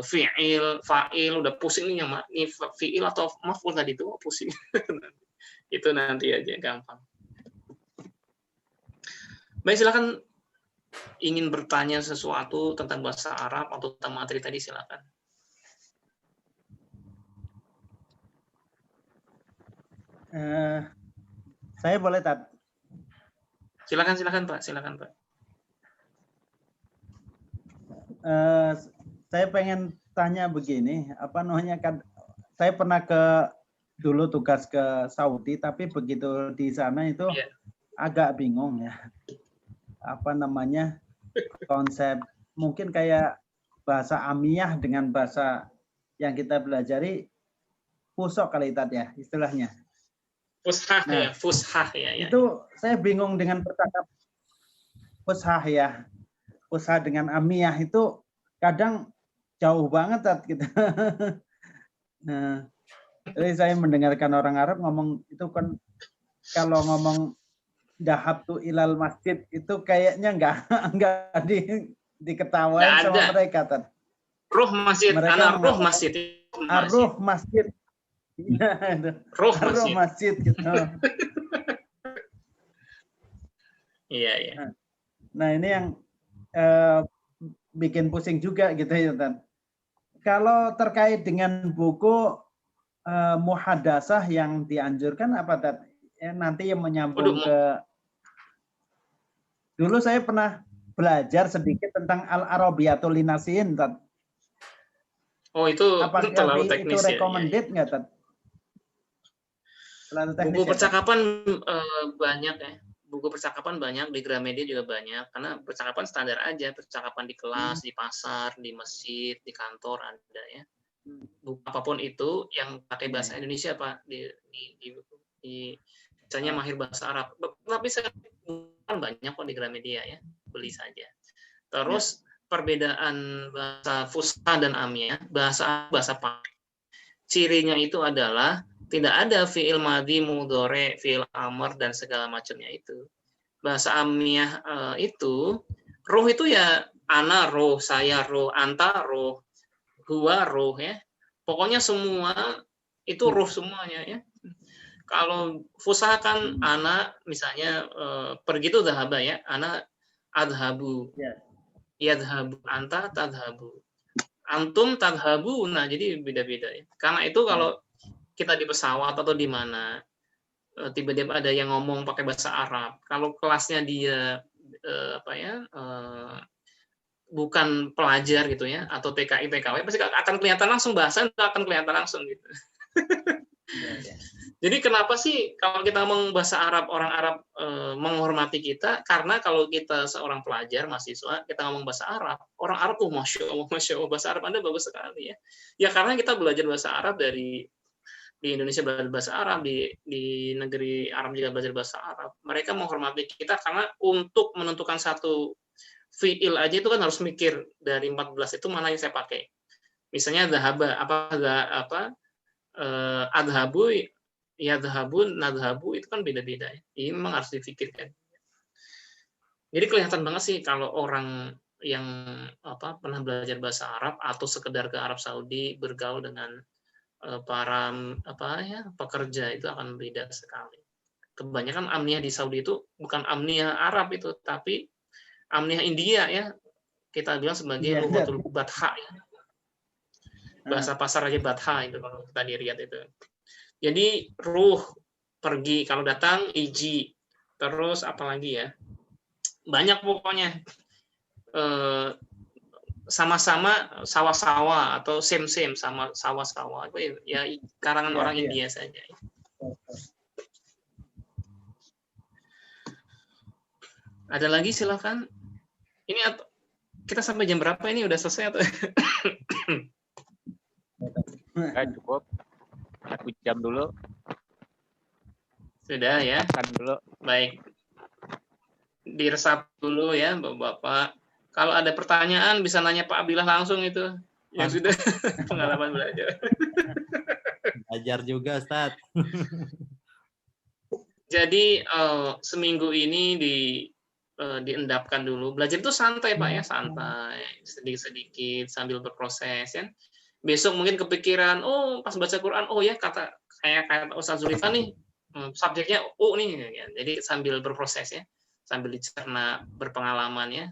Speaker 1: fi'il, fa'il, udah pusing nih yang ini fi'il atau maf'ul tadi itu pusing. Itu nanti aja gampang. Baik, silakan ingin bertanya sesuatu tentang bahasa Arab atau tentang materi tadi, silakan.
Speaker 2: Saya boleh, Tat?
Speaker 1: Silakan Pak, silakan Pak.
Speaker 2: Saya pengen tanya begini, kan saya pernah dulu tugas ke Saudi, tapi begitu di sana itu agak bingung ya. Konsep mungkin kayak bahasa amiyah dengan bahasa yang kita pelajari pusok kali Tat ya istilahnya.
Speaker 1: Fushah ya.
Speaker 2: Itu saya bingung dengan percakapan fushah ya. Fushah dengan amiyah itu kadang jauh banget Tat gitu. Nah, jadi saya mendengarkan orang Arab ngomong itu kan kalau ngomong dahabtu ilal masjid itu kayaknya enggak diketawain sama mereka Tat.
Speaker 1: Ruh masjid, anak ruh masjid.
Speaker 2: Ruh masjid.
Speaker 1: Ruh
Speaker 2: masjid gitu.
Speaker 1: Iya.
Speaker 2: Nah, ini yang bikin pusing juga gitu ya, Tan. Kalau terkait dengan buku muhadasah yang dianjurkan apa, Tan? Nanti yang menyambung ke dulu saya pernah belajar sedikit tentang al-arabiyatul linasin, Tan.
Speaker 1: Oh, itu terlalu teknis
Speaker 2: itu recommended nggak, Tan?
Speaker 1: Buku percakapan banyak ya. Buku percakapan banyak, di Gramedia juga banyak. Karena percakapan standar aja. Percakapan di kelas, di pasar, di masjid, di kantor ada ya. Buku apapun itu yang pakai bahasa Indonesia Pak. Misalnya mahir bahasa Arab. Tapi saya banyak kok di Gramedia ya. Beli saja. Terus perbedaan bahasa Fusha dan Amiyah. Bahasa cirinya itu adalah tidak ada fi'il madhi, mudhari, fi'il amr dan segala macamnya itu. Bahasa amiyah itu ruh itu ya ana ruh, saya ruh, anta ruh, huwa ruh ya. Pokoknya semua itu ruh semuanya ya. Kalau fusha kan ana misalnya pergi itu dhahaba ya, ana adhabu. Yadhabu, anta tadhabu. Antum tadhabu. Nah, jadi beda-beda ya. Karena itu kalau kita di pesawat atau di mana tiba-tiba ada yang ngomong pakai bahasa Arab, kalau kelasnya dia bukan pelajar gitu ya atau TKI TKW pasti akan kelihatan langsung bahasa akan kelihatan langsung gitu. Jadi kenapa sih kalau kita ngomong bahasa Arab orang Arab menghormati kita? Karena kalau kita seorang pelajar mahasiswa kita ngomong bahasa Arab, orang Arab tuh masya Allah bahasa Arab Anda bagus sekali ya. Ya karena kita belajar bahasa Arab di Indonesia belajar bahasa Arab, di negeri Arab juga belajar bahasa Arab. Mereka menghormati kita karena untuk menentukan satu fi'il aja itu kan harus mikir dari 14 itu mana yang saya pakai. Misalnya dhahaba, adhabu, yadhabun, nadhabu itu kan beda-beda ya. Ini memang harus difikirkan. Jadi kelihatan banget sih kalau orang yang pernah belajar bahasa Arab atau sekedar ke Arab Saudi bergaul dengan para pekerja itu akan beda sekali. Kebanyakan amniyah di Saudi itu bukan amniyah Arab itu, tapi amniyah India ya. kita bilang sebagai
Speaker 2: Iya,
Speaker 1: lughatul batha ya. Bahasa pasar aja batha itu kalau kita dilihat itu. Jadi ruh pergi, kalau datang iji, terus apalagi ya, banyak pokoknya. Sama-sama sawah-sawah atau same-same sama sawah-sawah itu ya karangan orang India saja. Ada lagi silakan. Ini kita sampai jam berapa ini, udah selesai atau?
Speaker 5: Cukup 1 jam dulu.
Speaker 1: Sudah ya.
Speaker 5: Kan dulu.
Speaker 1: Baik. Diresap dulu ya, Bapak. Kalau ada pertanyaan bisa nanya Pak Abdillah langsung itu. Yang sudah pengalaman belajar.
Speaker 6: Belajar juga, Ustaz.
Speaker 1: Jadi seminggu ini diendapkan dulu. Belajar itu santai Pak ya, santai, sedikit-sedikit sambil berproses ya. Besok mungkin kepikiran, oh pas baca Quran, oh ya kata Ustaz Zulifan nih, subjeknya nih, ya. Jadi sambil berproses ya, sambil dicerna berpengalaman ya.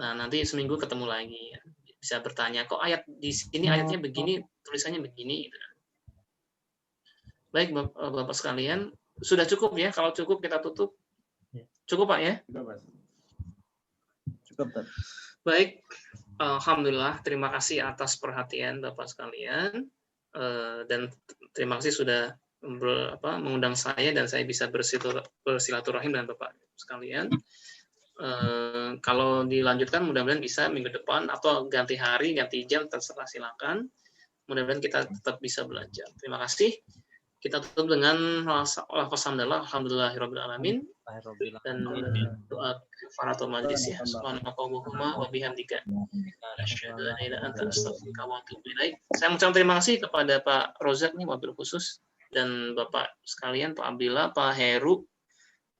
Speaker 1: Nah nanti seminggu ketemu lagi, ya. Bisa bertanya, kok ayat di sini ayatnya begini, tulisannya begini. Gitu. Baik Bapak sekalian, sudah cukup ya. Kalau cukup kita tutup. Cukup Pak ya?
Speaker 2: Cukup.
Speaker 1: Baik, alhamdulillah. Terima kasih atas perhatian Bapak sekalian, dan terima kasih sudah mengundang saya dan saya bisa bersilaturahim dengan Bapak sekalian. Kalau dilanjutkan mudah-mudahan bisa minggu depan atau ganti hari, ganti jam, terserah silakan. Mudah-mudahan kita tetap bisa belajar. Terima kasih. Kita tutup dengan alhamdulillahirabbil alamin dan doa kafaratul majlis ya. Subhanakallahumma wa bihamdika asyhadu an la ilaha illa anta astaghfiruka wa atubu ilaik. Saya mengucapkan terima kasih kepada Pak Rozak nih wabil khusus dan Bapak sekalian, Pak Abdillah, Pak Heru,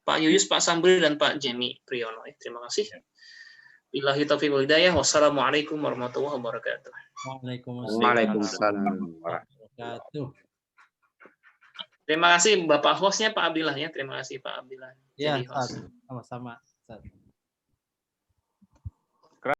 Speaker 1: Pak Yuyus, Pak Sambri, dan Pak Jemi Priyono. Terima kasih. Billahi taufiq wal hidayah. Wassalamualaikum warahmatullahi wabarakatuh.
Speaker 4: Waalaikumsalam warahmatullahi
Speaker 6: wabarakatuh.
Speaker 1: Terima kasih Bapak hostnya Pak Abdillah ya. Terima kasih Pak Abdillah.
Speaker 6: Ya,
Speaker 1: Jadi host.
Speaker 6: sama-sama.